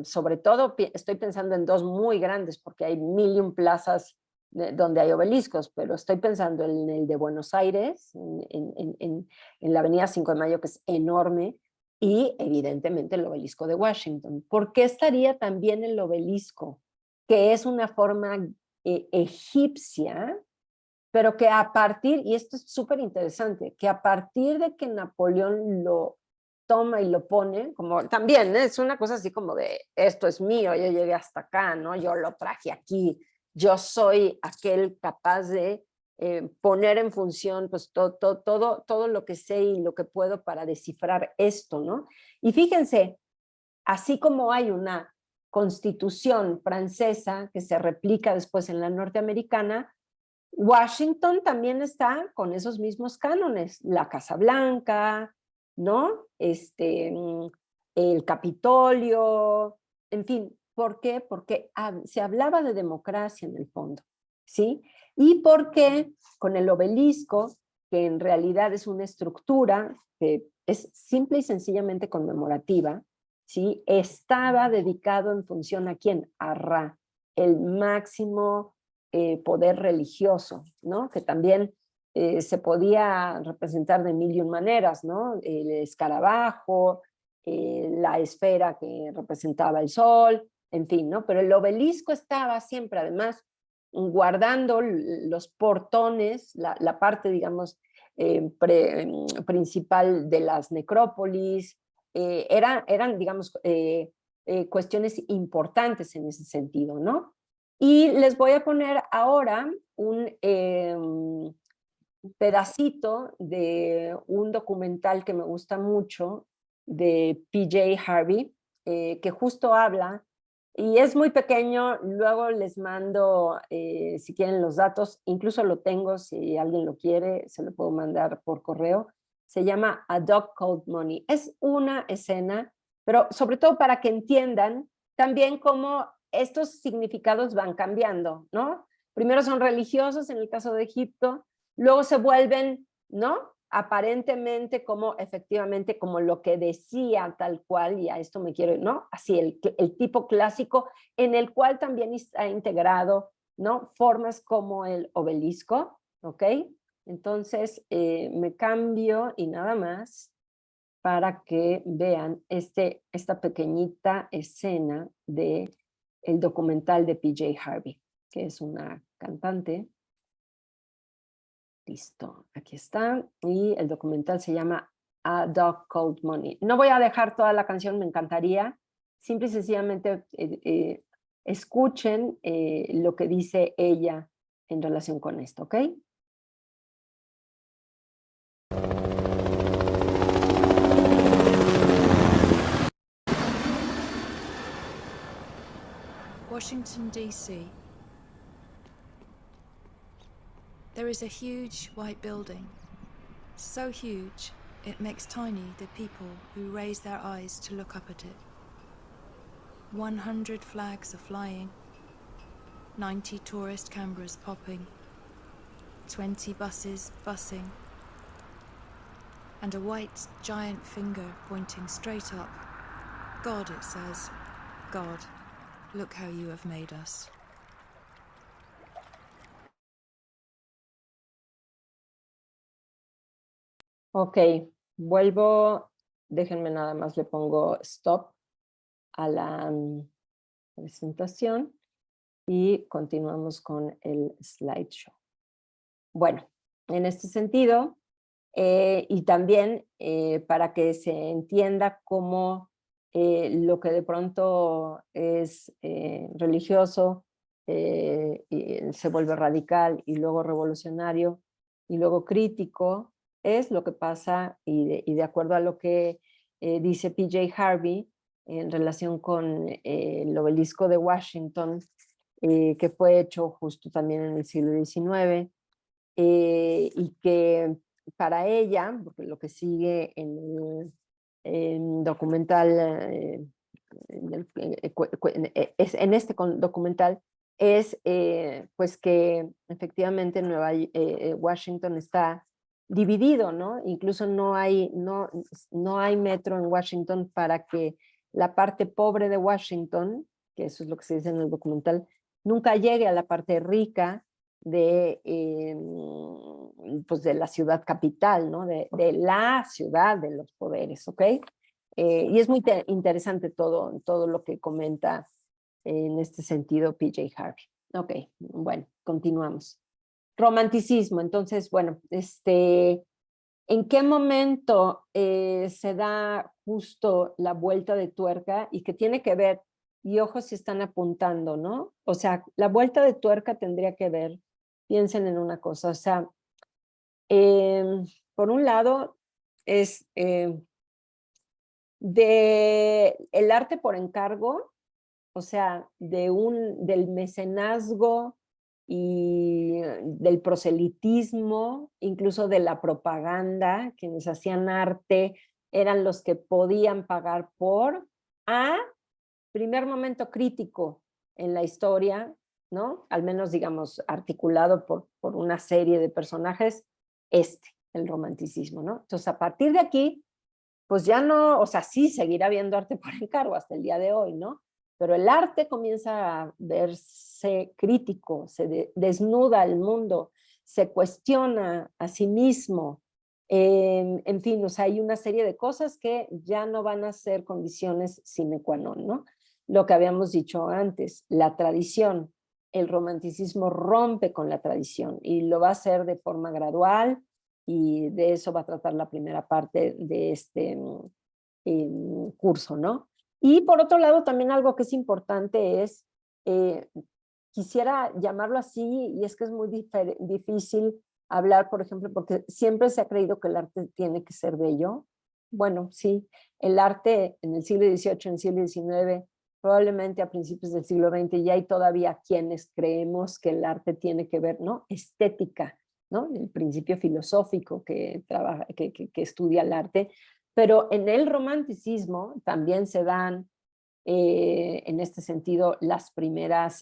sobre todo estoy pensando en dos muy grandes, porque hay 1001 plazas donde hay obeliscos, pero estoy pensando en el de Buenos Aires, en la avenida 5 de Mayo, que es enorme, y evidentemente el obelisco de Washington. ¿Por qué estaría también el obelisco? Que es una forma egipcia, pero que a partir, y esto es súper interesante, que a partir de que Napoleón lo toma y lo pone, como también es una cosa así como de, esto es mío, yo llegué hasta acá, ¿no? Yo lo traje aquí, yo soy aquel capaz de poner en función pues todo lo que sé y lo que puedo para descifrar esto, ¿no? Y fíjense, así como hay una constitución francesa que se replica después en la norteamericana, Washington también está con esos mismos cánones, la Casa Blanca, ¿no? El Capitolio, en fin, ¿por qué? Porque se hablaba de democracia en el fondo, ¿sí? Y porque con el obelisco, que en realidad es una estructura que es simple y sencillamente conmemorativa, ¿sí? Estaba dedicado en función a quién, a Ra, el máximo poder religioso, ¿no? Que también se podía representar de 1001 maneras, ¿no? El escarabajo, la esfera que representaba el sol, en fin, ¿no? Pero el obelisco estaba siempre, además, guardando los portones, la parte, digamos, principal de las necrópolis, eran, digamos, cuestiones importantes en ese sentido, ¿no? Y les voy a poner ahora un pedacito de un documental que me gusta mucho de PJ Harvey, que justo habla, y es muy pequeño, luego les mando, si quieren los datos, incluso lo tengo, si alguien lo quiere, se lo puedo mandar por correo. Se llama A Dog Called Money. Es una escena, pero sobre todo para que entiendan también cómo estos significados van cambiando, ¿no? Primero son religiosos en el caso de Egipto, luego se vuelven, ¿no? Aparentemente como efectivamente como lo que decía tal cual, y a esto me quiero, ¿no? Así el tipo clásico en el cual también está integrado, ¿no? Formas como el obelisco, ¿ok? Entonces me cambio y nada más para que vean esta pequeñita escena de el documental de PJ Harvey, que es una cantante. Listo, aquí está. Y el documental se llama A Dog Called Money. No voy a dejar toda la canción, me encantaría. Simple y sencillamente escuchen lo que dice ella en relación con esto, ¿ok? Washington, D.C. There is a huge white building, so huge it makes tiny the people who raise their eyes to look up at it. 100 flags are flying, 90 tourist cameras popping, 20 buses bussing, and a white giant finger pointing straight up. God, it says, God, look how you have made us. Ok, vuelvo, déjenme nada más, le pongo stop a la presentación y continuamos con el slideshow. Bueno, en este sentido, y también para que se entienda cómo lo que de pronto es religioso y se vuelve radical y luego revolucionario y luego crítico, es lo que pasa y de acuerdo a lo que dice P.J. Harvey en relación con el obelisco de Washington, que fue hecho justo también en el siglo XIX, y que para ella, porque lo que sigue en el documental, en este documental, es pues que efectivamente Washington está dividido, ¿no? Incluso no hay metro en Washington para que la parte pobre de Washington, que eso es lo que se dice en el documental, nunca llegue a la parte rica de, pues de la ciudad capital, ¿no? De la ciudad de los poderes, ¿ok? Y es muy interesante todo lo que comenta en este sentido P.J. Harvey. Ok, bueno, continuamos. Romanticismo, entonces, bueno, ¿en qué momento se da justo la vuelta de tuerca y que tiene que ver, y ojos si están apuntando, ¿no? O sea, la vuelta de tuerca tendría que ver, piensen en una cosa, o sea, por un lado es el arte por encargo, o sea, del mecenazgo y del proselitismo, incluso de la propaganda, quienes hacían arte eran los que podían pagar primer momento crítico en la historia, ¿no? Al menos, digamos, articulado por una serie de personajes, el romanticismo, ¿no? Entonces, a partir de aquí, pues ya no, o sea, sí seguirá habiendo arte por encargo hasta el día de hoy, ¿no? Pero el arte comienza a verse crítico, se desnuda al mundo, se cuestiona a sí mismo, en fin, o sea, hay una serie de cosas que ya no van a ser condiciones sine qua non, ¿no? Lo que habíamos dicho antes, la tradición, el romanticismo rompe con la tradición y lo va a hacer de forma gradual, y de eso va a tratar la primera parte de este curso, ¿no? Y por otro lado, también algo que es importante es, quisiera llamarlo así, y es que es muy difícil hablar, por ejemplo, porque siempre se ha creído que el arte tiene que ser bello. Bueno, sí, el arte en el siglo XVIII, en el siglo XIX, probablemente a principios del siglo XX, ya hay todavía quienes creemos que el arte tiene que ver, ¿no? Estética, ¿no? El principio filosófico que estudia el arte, pero en el romanticismo también se dan, en este sentido, las primeras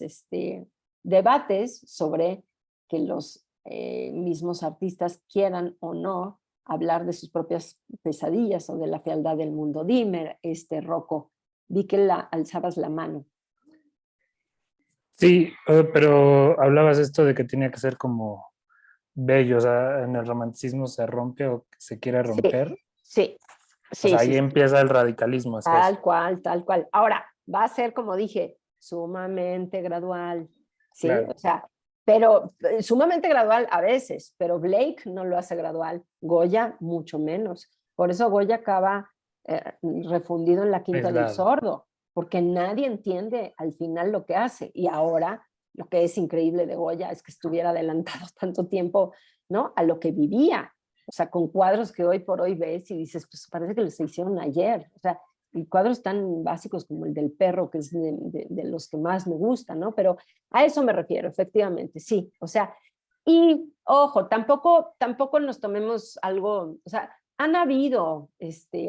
debates sobre que los mismos artistas quieran o no hablar de sus propias pesadillas o de la fealdad del mundo. Dime, Rocco, vi que alzabas la mano. Sí, pero hablabas esto de que tenía que ser como bello, o sea, en el romanticismo se rompe o se quiere romper. Sí. O sea, ahí sí. empieza el radicalismo. Tal cual. Ahora, va a ser, como dije, sumamente gradual, ¿sí? Claro. O sea, pero sumamente gradual a veces, pero Blake no lo hace gradual, Goya mucho menos. Por eso Goya acaba refundido en la quinta del sordo, porque nadie entiende al final lo que hace. Y ahora, lo que es increíble de Goya es que estuviera adelantado tanto tiempo, ¿no? A lo que vivía. O sea, con cuadros que hoy por hoy ves y dices, pues parece que los hicieron ayer. O sea, y cuadros tan básicos como el del perro, que es de los que más me gustan, ¿no? Pero a eso me refiero, efectivamente, sí. O sea, y ojo, tampoco nos tomemos algo, o sea, han habido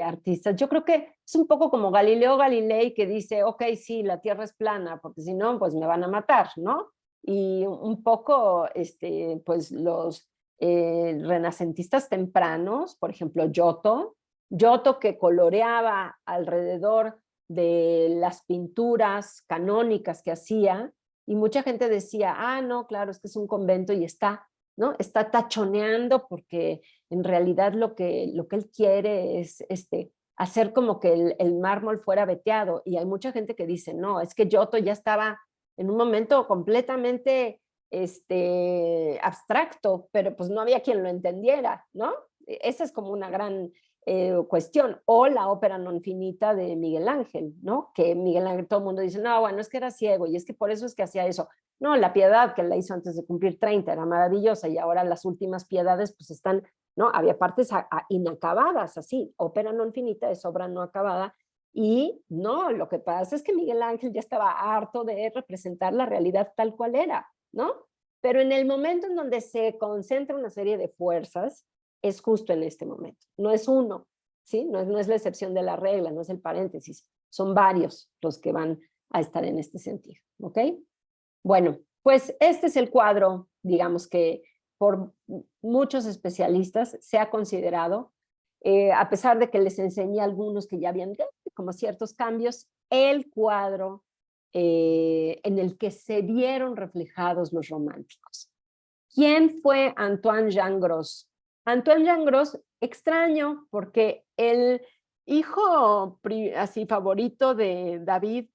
artistas, yo creo que es un poco como Galileo Galilei, que dice, ok, sí, la Tierra es plana, porque si no, pues me van a matar, ¿no? Y un poco, pues los renacentistas tempranos, por ejemplo, Giotto que coloreaba alrededor de las pinturas canónicas que hacía, y mucha gente decía, ah, no, claro, es que es un convento y está, ¿no? Está tachoneando porque en realidad lo que él quiere es hacer como que el mármol fuera veteado, y hay mucha gente que dice, no, es que Giotto ya estaba en un momento completamente abstracto, pero pues no había quien lo entendiera, ¿no? Esa es como una gran cuestión. O la ópera non finita de Miguel Ángel, ¿no? Que Miguel Ángel, todo el mundo dice, no, bueno, es que era ciego y es que por eso es que hacía eso. No, la Piedad que la hizo antes de cumplir 30 era maravillosa, y ahora las últimas Piedades pues están, ¿no? Había partes inacabadas, así. Ópera non finita es obra no acabada. Y no, lo que pasa es que Miguel Ángel ya estaba harto de representar la realidad tal cual era, ¿no? Pero en el momento en donde se concentra una serie de fuerzas, es justo en este momento. No es uno, ¿sí? No es la excepción de la regla, no es el paréntesis. Son varios los que van a estar en este sentido, ¿ok? Bueno, pues este es el cuadro, digamos que por muchos especialistas se ha considerado, a pesar de que les enseñé a algunos que ya habían como ciertos cambios, el cuadro en el que se vieron reflejados los románticos. ¿Quién fue Antoine Jean Gros? Antoine Jean Gros, extraño, porque el hijo así favorito de David,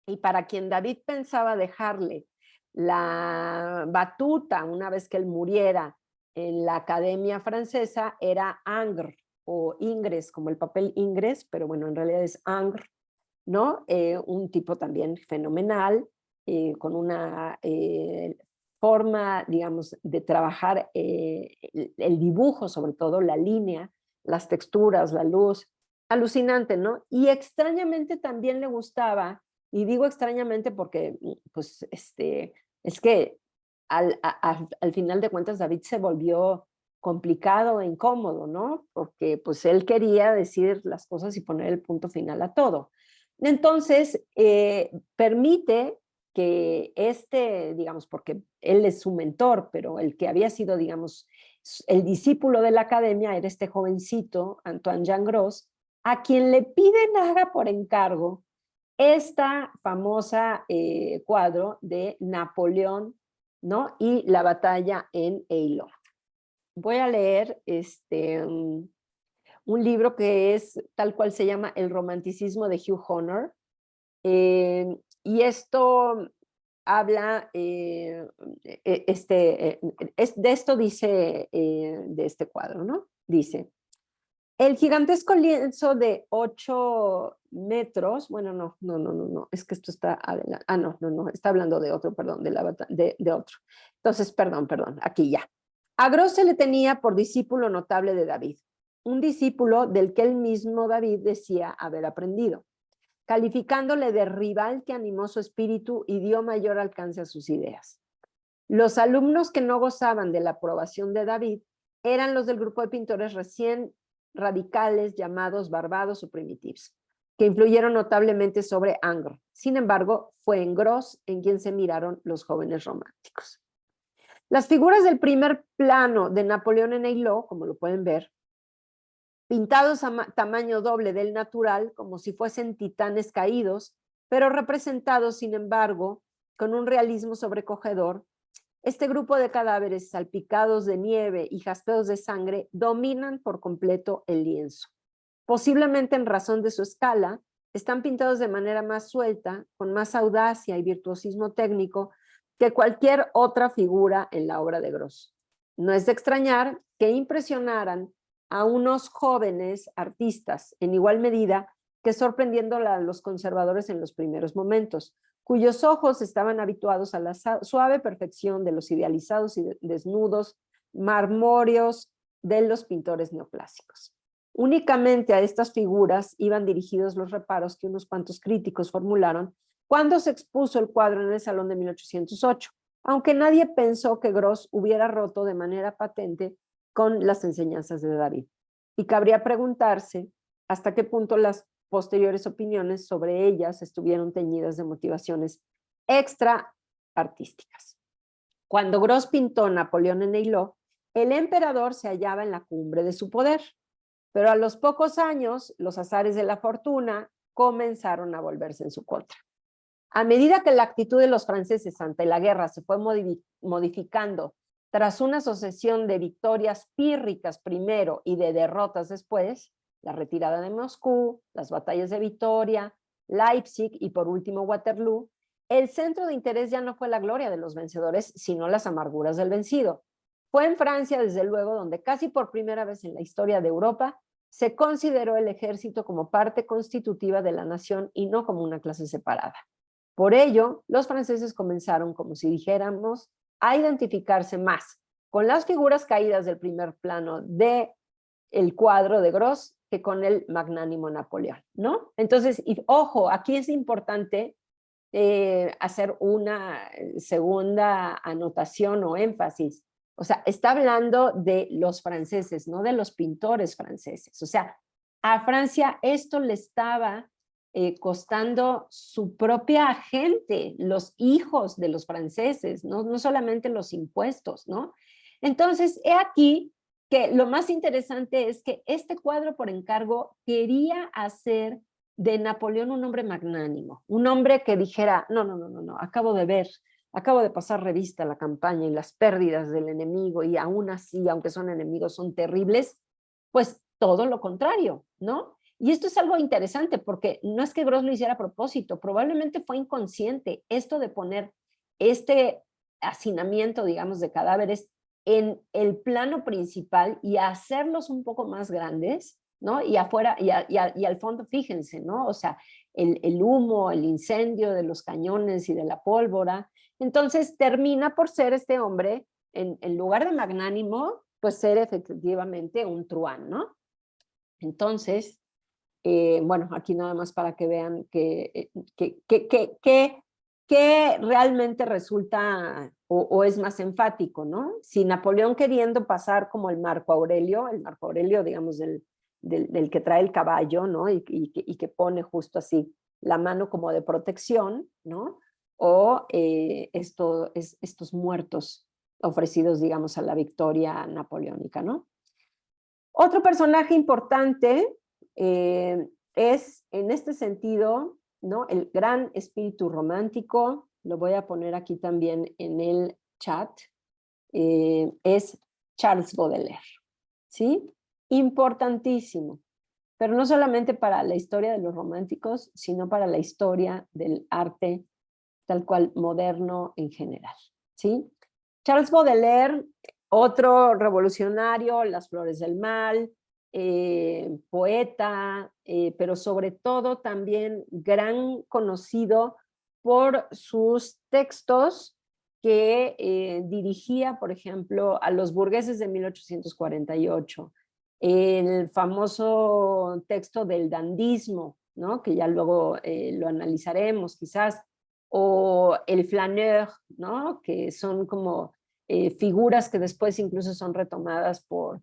y para quien David pensaba dejarle la batuta una vez que él muriera en la Academia Francesa, era Ingres, o Ingres, como el papel Ingres, pero bueno, en realidad es Ingres, ¿no? Un tipo también fenomenal, con una forma, digamos, de trabajar el dibujo, sobre todo la línea, las texturas, la luz, alucinante, ¿no? Y extrañamente también le gustaba, y digo extrañamente porque, pues, es que al final de cuentas David se volvió complicado e incómodo, ¿no? Porque pues él quería decir las cosas y poner el punto final a todo. Entonces, permite que digamos, porque él es su mentor, pero el que había sido, digamos, el discípulo de la academia era este jovencito, Antoine Jean Gros, a quien le piden haga por encargo esta famosa cuadro de Napoleón, ¿no? Y la batalla en Eylau. Voy a leer un libro que es tal cual se llama El romanticismo de Hugh Honor, y esto habla, de esto dice de este cuadro, ¿no? Dice, el gigantesco lienzo de 8 metros, bueno, no, es que esto está adelante, no, está hablando de otro, perdón, de otro. Entonces, perdón, aquí ya. A Gros se le tenía por discípulo notable de David, un discípulo del que él mismo David decía haber aprendido, calificándole de rival que animó su espíritu y dio mayor alcance a sus ideas. Los alumnos que no gozaban de la aprobación de David eran los del grupo de pintores recién radicales llamados barbados o primitivos, que influyeron notablemente sobre Ingres. Sin embargo, fue en Gros en quien se miraron los jóvenes románticos. Las figuras del primer plano de Napoleón en Eylau, como lo pueden ver, pintados a tamaño doble del natural, como si fuesen titanes caídos, pero representados, sin embargo, con un realismo sobrecogedor. Este grupo de cadáveres salpicados de nieve y jaspeados de sangre dominan por completo el lienzo. Posiblemente en razón de su escala, están pintados de manera más suelta, con más audacia y virtuosismo técnico que cualquier otra figura en la obra de Gros. No es de extrañar que impresionaran a unos jóvenes artistas en igual medida que sorprendiendo a los conservadores en los primeros momentos, cuyos ojos estaban habituados a la suave perfección de los idealizados y desnudos marmóreos de los pintores neoclásicos. Únicamente a estas figuras iban dirigidos los reparos que unos cuantos críticos formularon cuando se expuso el cuadro en el Salón de 1808, aunque nadie pensó que Gros hubiera roto de manera patente con las enseñanzas de David. Y cabría preguntarse hasta qué punto las posteriores opiniones sobre ellas estuvieron teñidas de motivaciones extra artísticas. Cuando Gros pintó Napoleón en Eylau, el emperador se hallaba en la cumbre de su poder, pero a los pocos años los azares de la fortuna comenzaron a volverse en su contra. A medida que la actitud de los franceses ante la guerra se fue modificando tras una sucesión de victorias pírricas primero y de derrotas después, la retirada de Moscú, las batallas de Vitoria, Leipzig y por último Waterloo, el centro de interés ya no fue la gloria de los vencedores, sino las amarguras del vencido. Fue en Francia, desde luego, donde casi por primera vez en la historia de Europa se consideró el ejército como parte constitutiva de la nación y no como una clase separada. Por ello, los franceses comenzaron, como si dijéramos, a identificarse más con las figuras caídas del primer plano del cuadro de Gros que con el magnánimo Napoleón, ¿no? Entonces, y, ojo, aquí es importante hacer una segunda anotación o énfasis. O sea, está hablando de los franceses, no de los pintores franceses. O sea, a Francia esto le estaba costando su propia gente, los hijos de los franceses, no solamente los impuestos, ¿no? Entonces, he aquí que lo más interesante es que este cuadro por encargo quería hacer de Napoleón un hombre magnánimo, un hombre que dijera, no, acabo de pasar revista a la campaña y las pérdidas del enemigo y aún así, aunque son enemigos, son terribles, pues todo lo contrario, ¿no? Y esto es algo interesante porque no es que Gros lo hiciera a propósito, probablemente fue inconsciente esto de poner este hacinamiento, digamos, de cadáveres en el plano principal y hacerlos un poco más grandes, ¿no? Y afuera, y al fondo, fíjense, ¿no? O sea, el humo, el incendio de los cañones y de la pólvora. Entonces termina por ser este hombre, en lugar de magnánimo, pues ser efectivamente un truán, ¿no? Entonces, bueno, aquí nada más para que vean que realmente resulta o es más enfático, ¿no? Si Napoleón queriendo pasar como el Marco Aurelio, digamos, del que trae el caballo, ¿no? Y que pone justo así la mano como de protección, ¿no? O estos muertos ofrecidos, digamos, a la victoria napoleónica, ¿no? Otro personaje importante es, en este sentido, ¿no? El gran espíritu romántico, lo voy a poner aquí también en el chat, es Charles Baudelaire, ¿sí? Importantísimo, pero no solamente para la historia de los románticos, sino para la historia del arte tal cual moderno en general, ¿sí? Charles Baudelaire, otro revolucionario, Las Flores del Mal, poeta, pero sobre todo también gran conocido por sus textos que dirigía, por ejemplo, a los burgueses de 1848, el famoso texto del dandismo, ¿no? Que ya luego lo analizaremos quizás, o el flaneur, ¿no? Que son como figuras que después incluso son retomadas por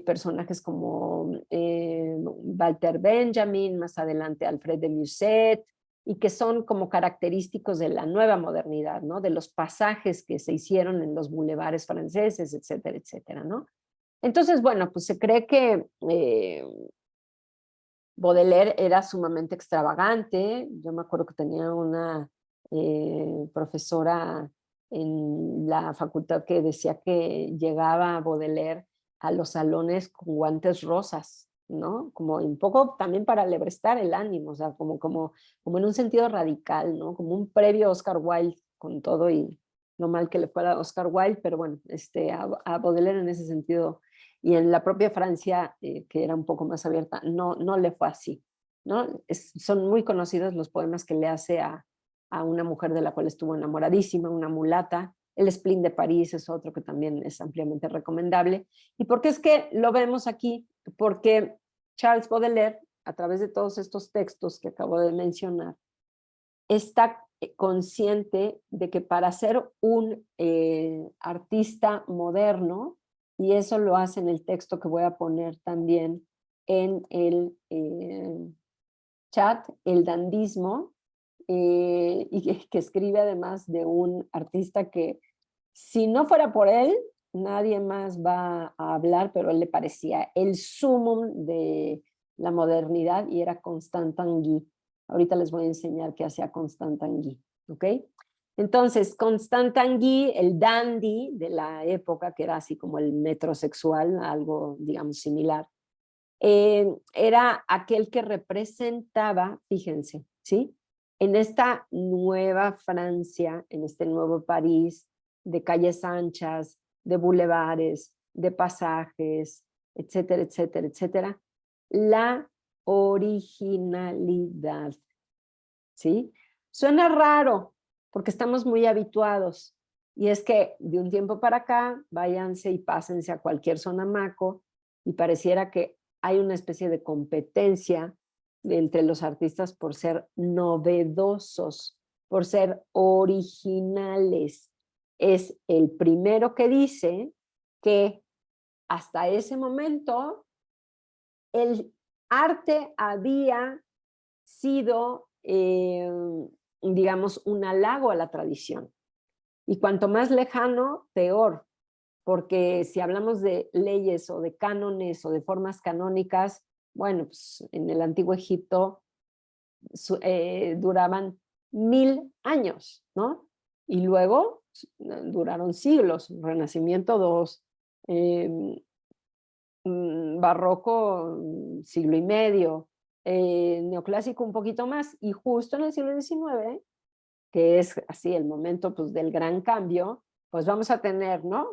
personajes como Walter Benjamin, más adelante Alfred de Musset, y que son como característicos de la nueva modernidad, ¿no? De los pasajes que se hicieron en los bulevares franceses, etcétera, etcétera, ¿no? Entonces, bueno, pues se cree que Baudelaire era sumamente extravagante. Yo me acuerdo que tenía una profesora en la facultad que decía que llegaba Baudelaire a los salones con guantes rosas, ¿no? Como un poco también para lebrestar el ánimo, o sea, como en un sentido radical, ¿no? Como un previo Oscar Wilde con todo y lo mal que le fuera a Oscar Wilde, pero bueno, a Baudelaire en ese sentido y en la propia Francia, que era un poco más abierta, no le fue así, ¿no? Son muy conocidos los poemas que le hace a una mujer de la cual estuvo enamoradísima, una mulata. El Spleen de París es otro que también es ampliamente recomendable. ¿Y por qué es que lo vemos aquí? Porque Charles Baudelaire, a través de todos estos textos que acabo de mencionar, está consciente de que para ser un artista moderno, y eso lo hace en el texto que voy a poner también en el chat, el dandismo, y que escribe además de un artista que si no fuera por él, nadie más va a hablar, pero a él le parecía el sumum de la modernidad y era Constant Tanguy. Ahorita les voy a enseñar qué hacía Constant Tanguy, ¿ok? Entonces, Constant Tanguy, el dandy de la época, que era así como el metrosexual, algo, digamos, similar, era aquel que representaba, fíjense, ¿sí? En esta nueva Francia, en este nuevo París, de calles anchas, de bulevares, de pasajes, etcétera, etcétera, etcétera, la originalidad, ¿sí? Suena raro porque estamos muy habituados y es que de un tiempo para acá váyanse y pásense a cualquier zona maco y pareciera que hay una especie de competencia entre los artistas por ser novedosos, por ser originales. Es el primero que dice que hasta ese momento el arte había sido, digamos, un halago a la tradición. Y cuanto más lejano, peor, porque si hablamos de leyes o de cánones o de formas canónicas, bueno, pues en el antiguo Egipto duraban 1000 años, ¿no? Y luego duraron siglos, Renacimiento 2, barroco siglo y medio, neoclásico un poquito más, y justo en el siglo XIX, que es así el momento pues, del gran cambio, pues vamos a tener, ¿no?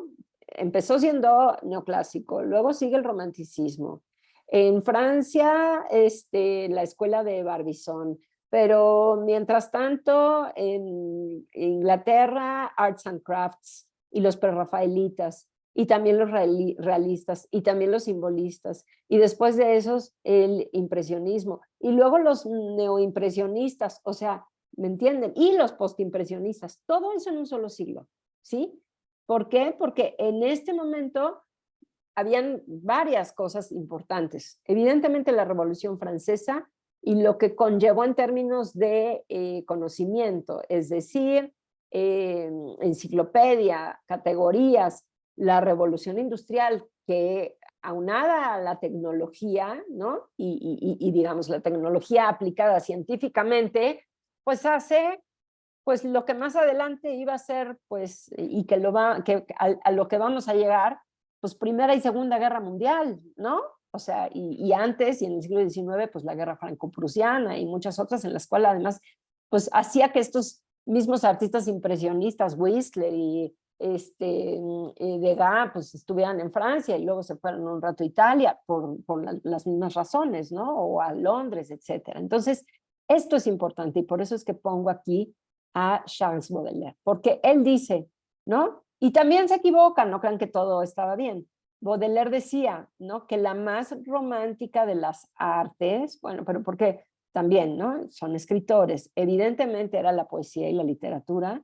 Empezó siendo neoclásico, luego sigue el romanticismo. En Francia, la escuela de Barbizon, pero mientras tanto, en Inglaterra, Arts and Crafts y los prerrafaelitas, y también los realistas, y también los simbolistas, y después de esos, el impresionismo, y luego los neoimpresionistas, o sea, ¿me entienden? Y los postimpresionistas, todo eso en un solo siglo, ¿sí? ¿Por qué? Porque en este momento habían varias cosas importantes. Evidentemente la Revolución Francesa y lo que conllevó en términos de conocimiento, es decir, enciclopedia, categorías, la revolución industrial que aunada a la tecnología, ¿no? Y digamos la tecnología aplicada científicamente, pues hace pues lo que más adelante iba a ser, pues, y que, a lo que vamos a llegar, pues Primera y Segunda Guerra Mundial, ¿no? O sea, y antes, y en el siglo XIX, pues la Guerra Franco-Prusiana y muchas otras, en las cuales además, pues hacía que estos mismos artistas impresionistas, Whistler y Degas, pues estuvieran en Francia y luego se fueron un rato a Italia por las mismas razones, ¿no? O a Londres, etcétera. Entonces, esto es importante y por eso es que pongo aquí a Charles Baudelaire, porque él dice, ¿no? Y también se equivocan, no crean que todo estaba bien. Baudelaire decía, ¿no? Que la más romántica de las artes, bueno, pero porque también, ¿no? Son escritores, evidentemente era la poesía y la literatura,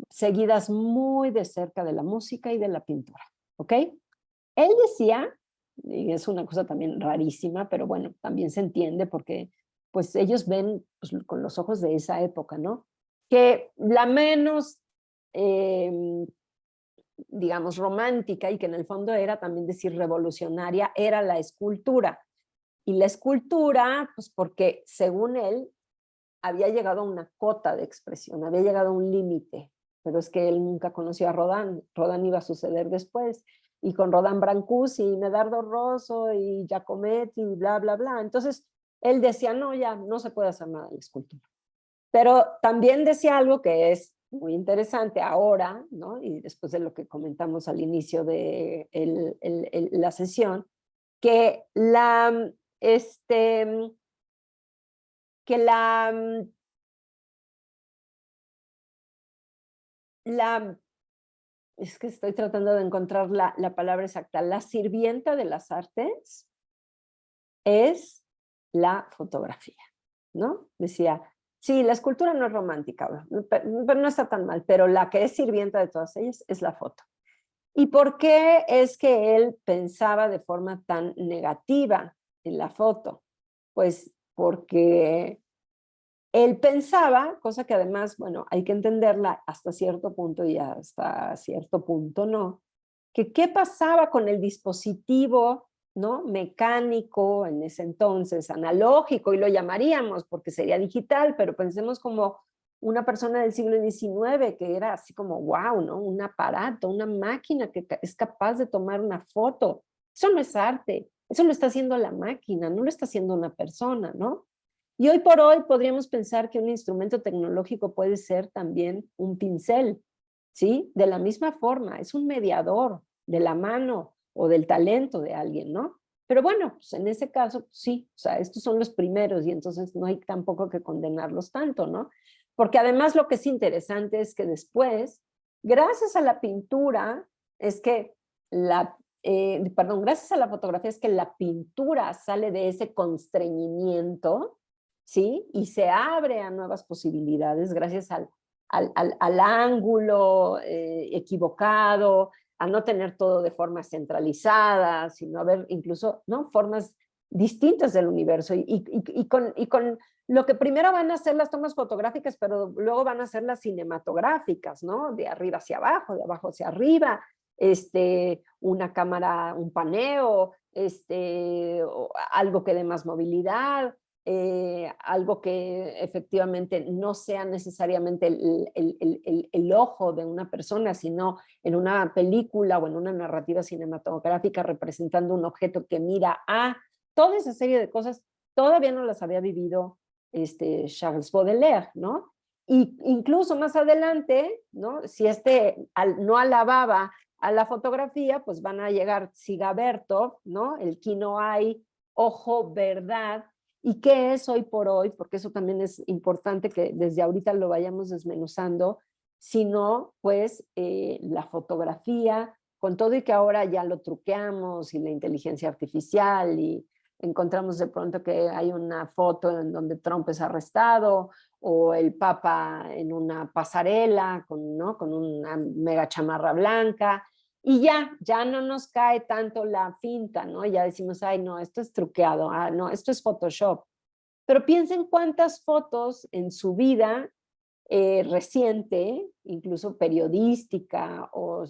seguidas muy de cerca de la música y de la pintura, ¿ok? Él decía, y es una cosa también rarísima, pero bueno, también se entiende porque pues ellos ven pues, con los ojos de esa época, ¿no? Que la menos, digamos, romántica y que en el fondo era también decir revolucionaria, era la escultura. Y la escultura, pues porque según él, había llegado a una cota de expresión, había llegado a un límite, pero es que él nunca conoció a Rodin, Rodin iba a suceder después, y con Rodin Brancusi, y Medardo Rosso, y Giacometti, y bla, bla, bla. Entonces, él decía, no, ya no se puede hacer nada de la escultura. Pero también decía algo que es muy interesante ahora, ¿no? Y después de lo que comentamos al inicio de la sesión, que es que estoy tratando de encontrar la palabra exacta, la sirvienta de las artes es la fotografía, ¿no? Decía, sí, la escultura no es romántica, pero no está tan mal, pero la que es sirvienta de todas ellas es la foto. ¿Y por qué es que él pensaba de forma tan negativa en la foto? Pues porque él pensaba, cosa que además, bueno, hay que entenderla hasta cierto punto y hasta cierto punto no, que qué pasaba con el dispositivo ¿no? Mecánico en ese entonces, analógico, y lo llamaríamos porque sería digital, pero pensemos como una persona del siglo XIX que era así como, wow, ¿no? Un aparato, una máquina que es capaz de tomar una foto. Eso no es arte, eso lo está haciendo la máquina, no lo está haciendo una persona, ¿no? Y hoy por hoy podríamos pensar que un instrumento tecnológico puede ser también un pincel, ¿sí? De la misma forma, es un mediador de la mano o del talento de alguien, ¿no? Pero bueno, pues en ese caso, sí, o sea, estos son los primeros y entonces no hay tampoco que condenarlos tanto, ¿no? Porque además lo que es interesante es que después, gracias a la pintura, es que gracias a la fotografía es que la pintura sale de ese constreñimiento, ¿sí? Y se abre a nuevas posibilidades gracias al ángulo equivocado, a no tener todo de forma centralizada, sino a ver incluso, ¿no? Formas distintas del universo y con lo que primero van a ser las tomas fotográficas, pero luego van a ser las cinematográficas, ¿no? De arriba hacia abajo, de abajo hacia arriba, una cámara, un paneo, algo que dé más movilidad, algo que efectivamente no sea necesariamente el ojo de una persona, sino en una película o en una narrativa cinematográfica representando un objeto que mira a toda esa serie de cosas, todavía no las había vivido Charles Baudelaire, ¿no? Y incluso más adelante, ¿no? Si no alababa a la fotografía, pues van a llegar Siga Bertov, ¿no? El Kinoai, ojo, verdad. ¿Y qué es hoy por hoy? Porque eso también es importante que desde ahorita lo vayamos desmenuzando, sino pues la fotografía, con todo y que ahora ya lo truqueamos y la inteligencia artificial y encontramos de pronto que hay una foto en donde Trump es arrestado o el Papa en una pasarela ¿no? Con una mega chamarra blanca y ya no nos cae tanto la finta, ¿no? Ya decimos, ay, no, esto es truqueado, no, esto es Photoshop. Pero piensen cuántas fotos en su vida reciente, incluso periodística, o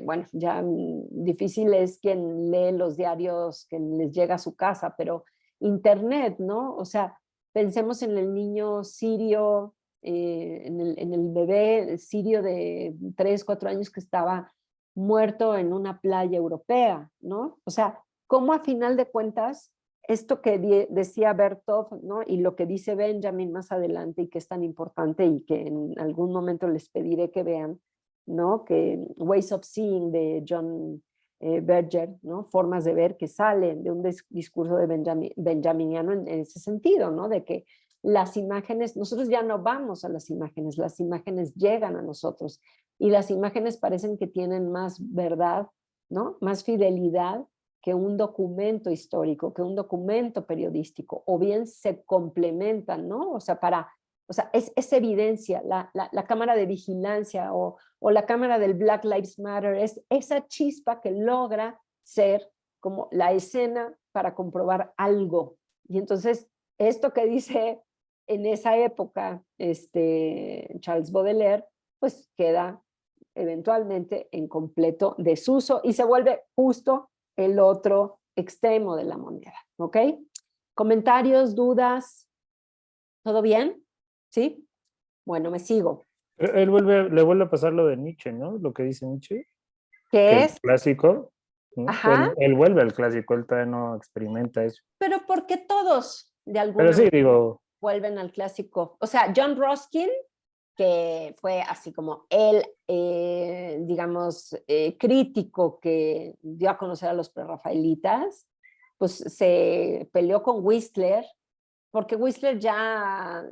bueno, ya difícil es quien lee los diarios que les llega a su casa, pero internet, ¿no? O sea, pensemos en el niño sirio, en el bebé sirio de 3, 4 años que estaba muerto en una playa europea, ¿no? O sea, cómo a final de cuentas esto que decía Bertov, ¿no? Y lo que dice Benjamin más adelante y que es tan importante y que en algún momento les pediré que vean, ¿no? Que Ways of Seeing de John Berger, ¿no? Formas de ver que salen de un discurso de benjaminiano en ese sentido, ¿no? De que las imágenes, nosotros ya no vamos a las imágenes llegan a nosotros y las imágenes parecen que tienen más verdad, ¿no? Más fidelidad que un documento histórico, que un documento periodístico, o bien se complementan, ¿no? O sea, es evidencia, la cámara de vigilancia o la cámara del Black Lives Matter, es esa chispa que logra ser como la escena para comprobar algo. Y entonces, esto que dice en esa época Charles Baudelaire, pues queda eventualmente en completo desuso y se vuelve justo el otro extremo de la moneda, ¿ok? ¿Comentarios, dudas? ¿Todo bien? ¿Sí? Bueno, me sigo. Le vuelve a pasar lo de Nietzsche, ¿no? Lo que dice Nietzsche, que ¿Qué el es? clásico, ¿no? Ajá, Él vuelve al clásico, él todavía no experimenta eso. pero porque todos de Pero alguna sí, manera digo, vuelven al clásico. O sea, John Ruskin, que fue así como el, digamos, crítico que dio a conocer a los prerrafaelitas, pues se peleó con Whistler, porque Whistler ya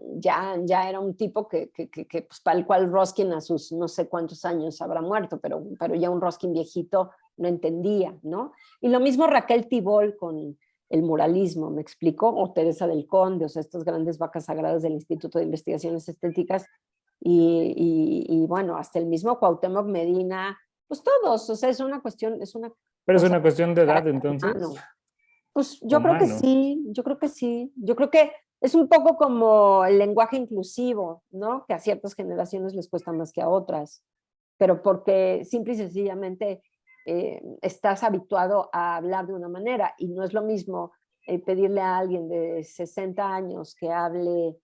era un tipo que pues, para el cual Ruskin a sus no sé cuántos años habrá muerto, pero ya un Ruskin viejito no entendía, ¿no? Y lo mismo Raquel Tibol con el muralismo, ¿me explico? O Teresa del Conde, o sea, estas grandes vacas sagradas del Instituto de Investigaciones Estéticas, y bueno, hasta el mismo Cuauhtémoc Medina, pues todos, o sea, es una cuestión, es una pero es cosa una cuestión de edad humano. entonces, Pues yo creo que humano. sí, yo creo que sí. Yo creo que es un poco como el lenguaje inclusivo, ¿no? Que a ciertas generaciones les cuesta más que a otras, pero porque simple y sencillamente estás habituado a hablar de una manera y no es lo mismo pedirle a alguien de 60 años que hable,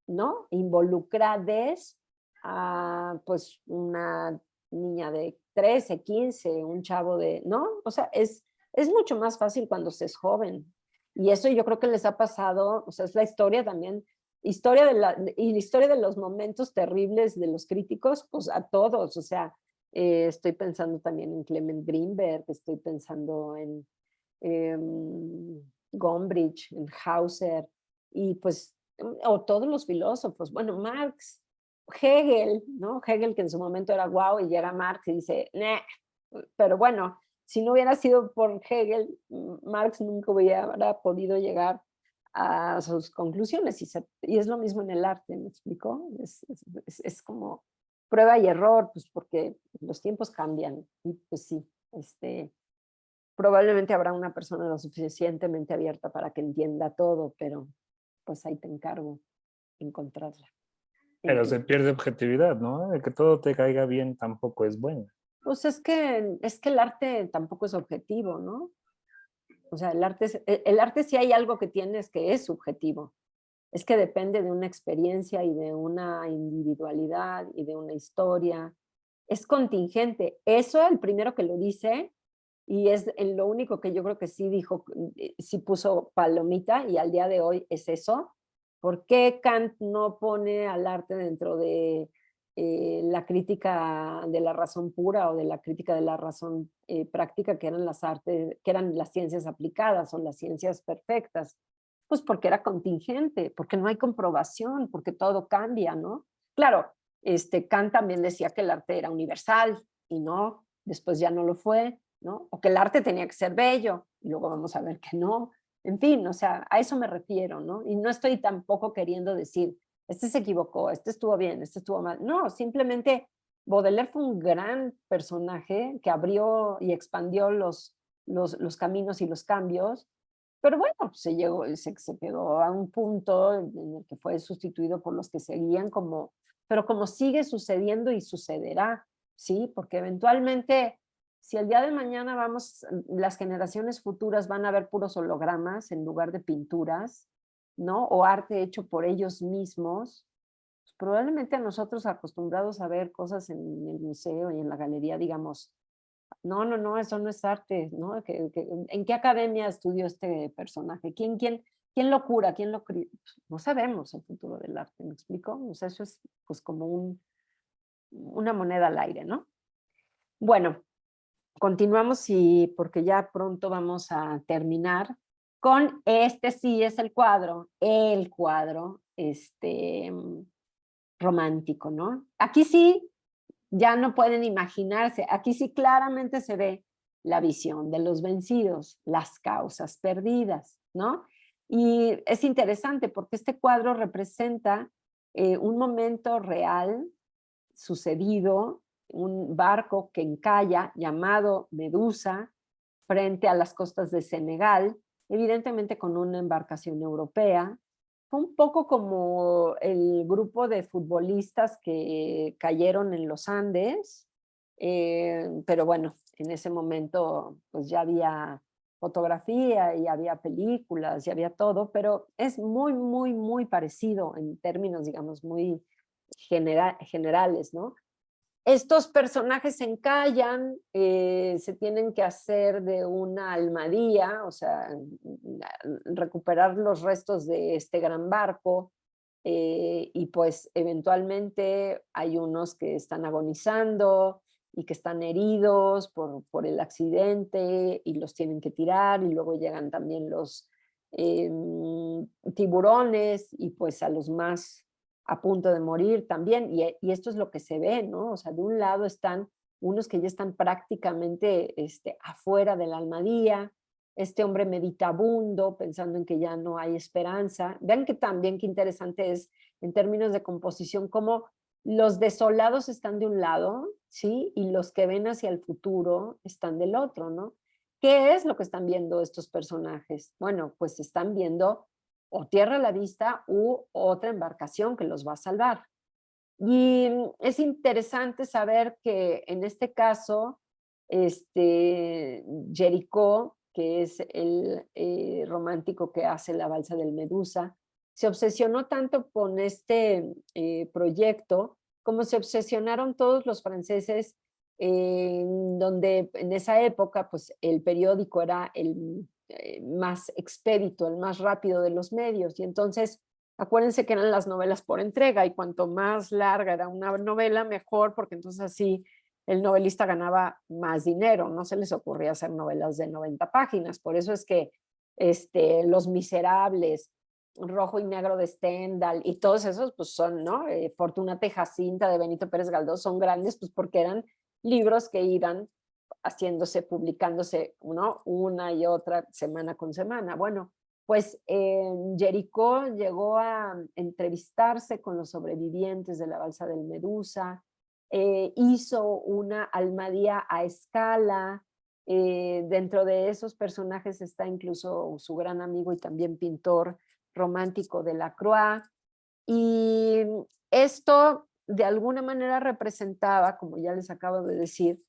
¿no? Involucrades a pues una niña de 13, 15, un chavo de, ¿no? O sea, es mucho más fácil cuando se es joven. Y eso yo creo que les ha pasado, o sea, es la historia también, historia de la historia de los momentos terribles de los críticos, pues a todos, o sea, estoy pensando también en Clement Greenberg, estoy pensando en Gombrich, en Hauser, y pues, o todos los filósofos, bueno, Marx, Hegel, ¿no? Hegel que en su momento era guau y llega Marx y dice, nah, pero bueno, si no hubiera sido por Hegel, Marx nunca hubiera podido llegar a sus conclusiones y es lo mismo en el arte, ¿me explico? Es como prueba y error, pues porque los tiempos cambian y pues sí, probablemente habrá una persona lo suficientemente abierta para que entienda todo, pero pues ahí te encargo encontrarla. Pero se pierde objetividad, ¿no? De que todo te caiga bien tampoco es bueno. Pues es que el arte tampoco es objetivo, ¿no? O sea, el arte sí hay algo que tiene es que es subjetivo. Es que depende de una experiencia y de una individualidad y de una historia. Es contingente. Eso el primero que lo dice y es lo único que yo creo que sí dijo, sí puso palomita y al día de hoy es eso. ¿Por qué Kant no pone al arte dentro de la crítica de la razón pura o de la crítica de la razón práctica, que eran las artes, que eran las ciencias aplicadas o las ciencias perfectas? Pues porque era contingente, porque no hay comprobación, porque todo cambia, ¿no? Claro, Kant también decía que el arte era universal y no, después ya no lo fue, ¿no? O que el arte tenía que ser bello y luego vamos a ver que no. En fin, o sea, a eso me refiero, ¿no? Y no estoy tampoco queriendo decir, este se equivocó, este estuvo bien, este estuvo mal. No, simplemente Baudelaire fue un gran personaje que abrió y expandió los caminos y los cambios, pero bueno, se quedó a un punto en el que fue sustituido por los que seguían pero como sigue sucediendo y sucederá, ¿sí? Porque eventualmente, si el día de mañana las generaciones futuras van a ver puros hologramas en lugar de pinturas, ¿no? O arte hecho por ellos mismos, pues probablemente a nosotros acostumbrados a ver cosas en el museo y en la galería, digamos, no, eso no es arte, ¿no? ¿En qué academia estudió este personaje? ¿Quién lo cura? No sabemos el futuro del arte, ¿me explico? O sea, eso es pues como una moneda al aire, ¿no? Bueno, continuamos porque ya pronto vamos a terminar con sí es el cuadro romántico, ¿no? Aquí sí ya no pueden imaginarse. Aquí sí claramente se ve la visión de los vencidos, las causas perdidas, ¿no? Y es interesante porque este cuadro representa un momento real sucedido, un barco que encalla llamado Medusa frente a las costas de Senegal, evidentemente con una embarcación europea. Fue un poco como el grupo de futbolistas que cayeron en los Andes, pero bueno, en ese momento pues ya había fotografía y había películas y había todo, pero es muy, muy, muy parecido en términos, digamos, muy generales, ¿no? Estos personajes se encallan, se tienen que hacer de una almadía, o sea, recuperar los restos de este gran barco, y pues eventualmente hay unos que están agonizando y que están heridos por el accidente y los tienen que tirar y luego llegan también los tiburones y pues a los más a punto de morir también, y esto es lo que se ve, ¿no? O sea, de un lado están unos que ya están prácticamente afuera de la almadía, este hombre meditabundo, pensando en que ya no hay esperanza. Vean que también qué interesante es en términos de composición, cómo los desolados están de un lado, ¿sí? Y los que ven hacia el futuro están del otro, ¿no? ¿Qué es lo que están viendo estos personajes? Bueno, pues están viendo o tierra a la vista u otra embarcación que los va a salvar. Y es interesante saber que en este caso Jericó, que es el romántico que hace la balsa del Medusa, se obsesionó tanto con este proyecto como se obsesionaron todos los franceses, donde en esa época pues, el periódico era el más expedito, el más rápido de los medios. Y entonces, acuérdense que eran las novelas por entrega y cuanto más larga era una novela, mejor, porque entonces así el novelista ganaba más dinero. No se les ocurría hacer novelas de 90 páginas. Por eso es que Los Miserables, Rojo y Negro de Stendhal y todos esos pues son, ¿no? Fortunata y Jacinta de Benito Pérez Galdós son grandes pues porque eran libros que iban haciéndose, publicándose, ¿no? Una y otra, semana con semana. Bueno, pues Jericó llegó a entrevistarse con los sobrevivientes de la balsa del Medusa, hizo una Almadía a escala. Dentro de esos personajes está incluso su gran amigo y también pintor romántico Delacroix, y esto de alguna manera representaba, como ya les acabo de decir,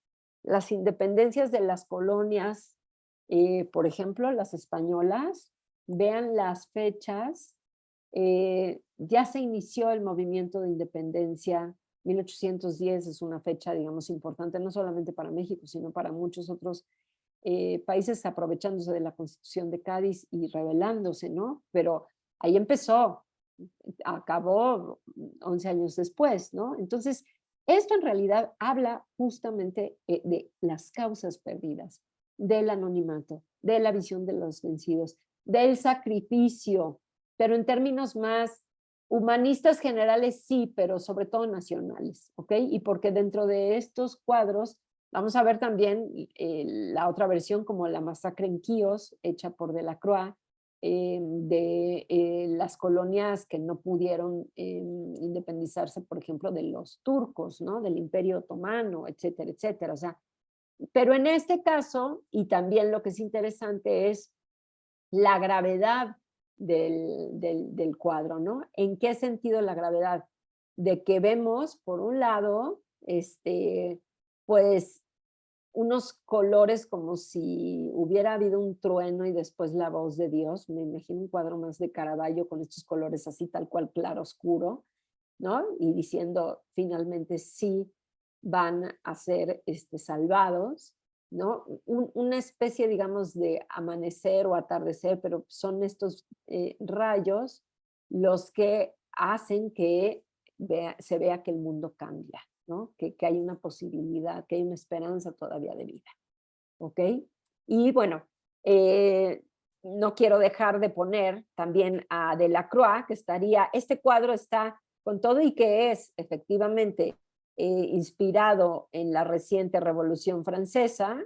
las independencias de las colonias, por ejemplo, las españolas. Vean las fechas, ya se inició el movimiento de independencia. 1810 es una fecha, digamos, importante, no solamente para México, sino para muchos otros países, aprovechándose de la Constitución de Cádiz y rebelándose, ¿no? Pero ahí empezó, acabó 11 años después, ¿no? Entonces, esto en realidad habla justamente de las causas perdidas, del anonimato, de la visión de los vencidos, del sacrificio, pero en términos más humanistas generales sí, pero sobre todo nacionales, ¿ok? Y porque dentro de estos cuadros vamos a ver también la otra versión como La masacre en Quíos, hecha por Delacroix, de las colonias que no pudieron independizarse, por ejemplo, de los turcos, ¿no? Del Imperio Otomano, etcétera, etcétera. O sea, pero en este caso, y también lo que es interesante es la gravedad del cuadro, ¿no? ¿En qué sentido la gravedad? De que vemos, por un lado, pues unos colores como si hubiera habido un trueno y después la voz de Dios. Me imagino un cuadro más de Caravaggio con estos colores así tal cual claro oscuro, ¿no? Y diciendo finalmente sí van a ser salvados, ¿no? Una especie, digamos, de amanecer o atardecer, pero son estos rayos los que hacen que se vea que el mundo cambia, ¿no? Que hay una posibilidad, que hay una esperanza todavía de vida, ¿ok? Y bueno, no quiero dejar de poner también a Delacroix, que estaría, este cuadro está con todo y que es efectivamente inspirado en la reciente Revolución Francesa,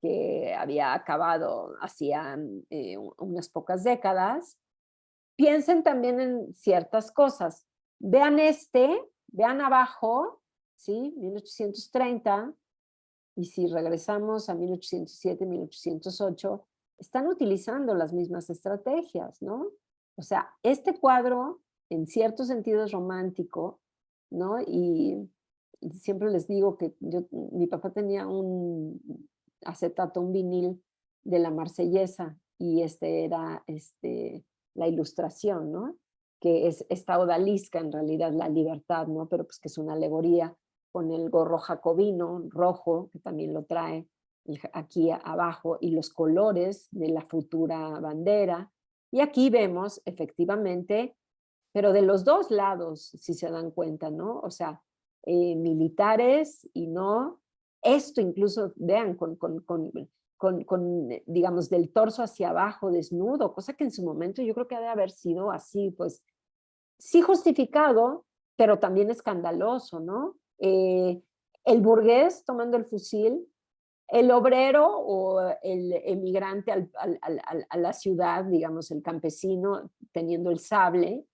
que había acabado hacía unas pocas décadas. Piensen también en ciertas cosas. Vean vean abajo, ¿sí? 1830, y si regresamos a 1807, 1808, están utilizando las mismas estrategias, ¿no? O sea, este cuadro en cierto sentido es romántico, ¿no? Y siempre les digo que mi papá tenía un acetato, un vinil de la Marsellesa, y era la ilustración, ¿no? Que es esta odalisca, en realidad la libertad, ¿no? Pero pues que es una alegoría con el gorro jacobino rojo, que también lo trae aquí abajo, y los colores de la futura bandera. Y aquí vemos efectivamente, pero de los dos lados, si se dan cuenta, ¿no? O sea, militares y no. Esto incluso, vean, digamos, del torso hacia abajo, desnudo, cosa que en su momento yo creo que ha de haber sido así, pues, sí justificado, pero también escandaloso, ¿no? El burgués tomando el fusil, el obrero o el emigrante a la ciudad, digamos, el campesino teniendo el sable,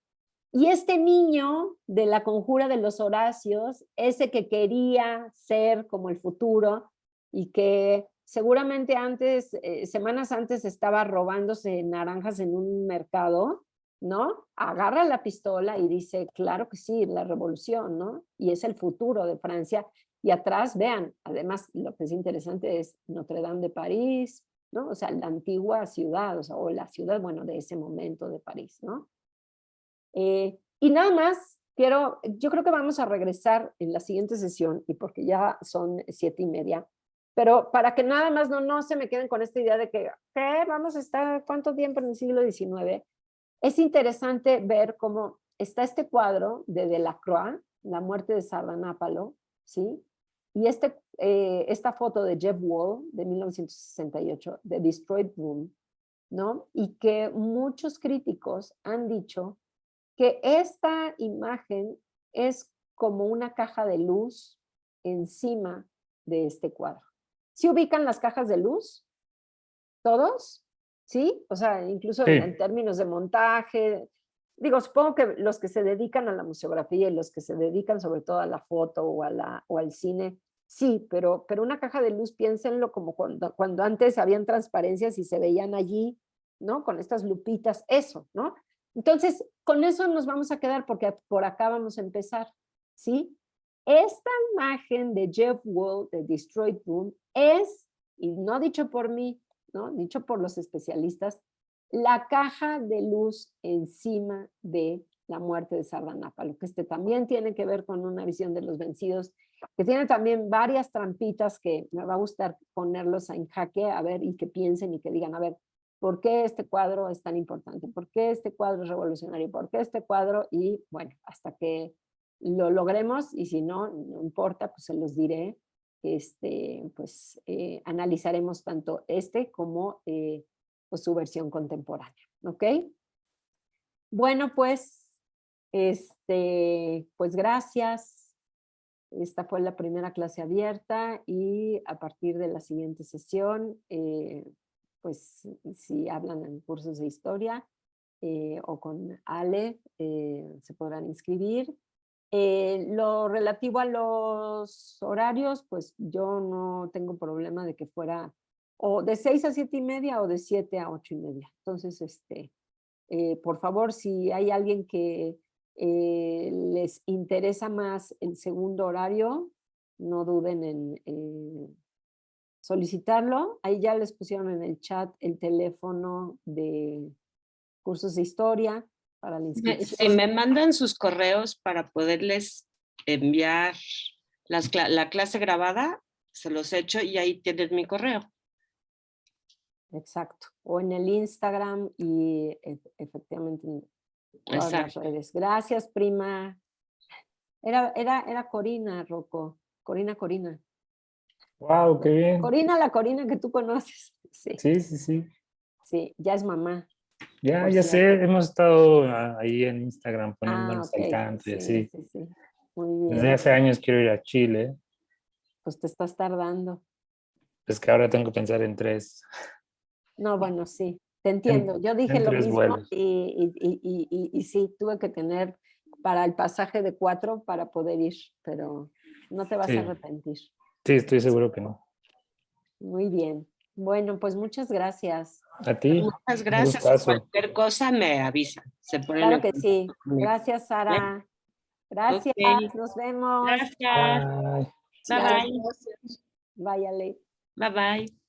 y este niño de la conjura de los Horacios, ese que quería ser como el futuro y que seguramente antes, semanas antes, estaba robándose naranjas en un mercado, ¿no? Agarra la pistola y dice, claro que sí, la revolución, ¿no? Y es el futuro de Francia. Y atrás, vean, además lo que es interesante es Notre Dame de París, ¿no? O sea, la antigua ciudad, o sea, o la ciudad, bueno, de ese momento de París, ¿no? Y nada más, yo creo que vamos a regresar en la siguiente sesión, y porque ya son 7:30, pero para que nada más no se me queden con esta idea de que, ¿qué? Vamos a estar, ¿cuánto tiempo en el siglo XIX? Es interesante ver cómo está este cuadro de Delacroix, La muerte de Sardanápalo, ¿sí? Y esta foto de Jeff Wall, de 1968, de Destroyed Room, ¿no? Y que muchos críticos han dicho que esta imagen es como una caja de luz encima de este cuadro. ¿Sí ubican las cajas de luz? ¿Todos? ¿Sí? O sea, incluso Sí. en términos de montaje. Digo, supongo que los que se dedican a la museografía y los que se dedican sobre todo a la foto o al cine, sí, pero una caja de luz, piénsenlo como cuando antes habían transparencias y se veían allí, ¿no? Con estas lupitas, eso, ¿no? Entonces, con eso nos vamos a quedar porque por acá vamos a empezar, ¿sí? Esta imagen de Jeff Wall, de Destroyed Room, es, y no dicho por mí, ¿no? Dicho por los especialistas, la caja de luz encima de la muerte de Sardanápalo, que también tiene que ver con una visión de los vencidos, que tiene también varias trampitas que me va a gustar ponerlos en jaque, a ver, y que piensen y que digan, a ver, ¿por qué este cuadro es tan importante? ¿Por qué este cuadro es revolucionario? ¿Por qué este cuadro? Y bueno, hasta que lo logremos, y si no, no importa, pues se los diré, pues analizaremos tanto como pues su versión contemporánea, ¿ok? Bueno, pues, pues gracias. Esta fue la primera clase abierta y a partir de la siguiente sesión, pues si hablan en cursos de historia o con Ale, se podrán inscribir. Lo relativo a los horarios, pues yo no tengo problema de que fuera o de 6 a 7:30 o de 7 a 8:30. Entonces, por favor, si hay alguien que les interesa más el segundo horario, no duden en solicitarlo. Ahí ya les pusieron en el chat el teléfono de cursos de historia para la inscripción. Si me mandan sus correos para poderles enviar la clase grabada, se los echo y ahí tienen mi correo. Exacto. O en el Instagram y efectivamente en todas las redes. Gracias, prima. Era Corina, Rocco. Corina. Wow, qué bien. Corina, la Corina que tú conoces. Sí. Sí. Sí, ya es mamá. Ya por sé, cierto. hemos estado ahí en Instagram poniéndonos ok. al tanto y Sí. así. Muy Desde bien. hace años quiero ir a Chile, Pues te estás tardando. es que ahora tengo que pensar en 3. No, bueno, sí, te entiendo. Yo dije En lo 3 mismo vuelos. y sí, tuve que tener para el pasaje de 4 para poder ir, pero no te vas Sí. a arrepentir. Sí, estoy seguro que no. Muy bien. Bueno, pues muchas gracias. A ti. Muchas Un gracias. gustazo. Cualquier cosa me avisa. Se ponen Claro en que sí. contacto conmigo. Gracias, Sara. Gracias. Ok. Nos vemos. Gracias. Bye. Bye bye. Bye, Ale. Bye bye.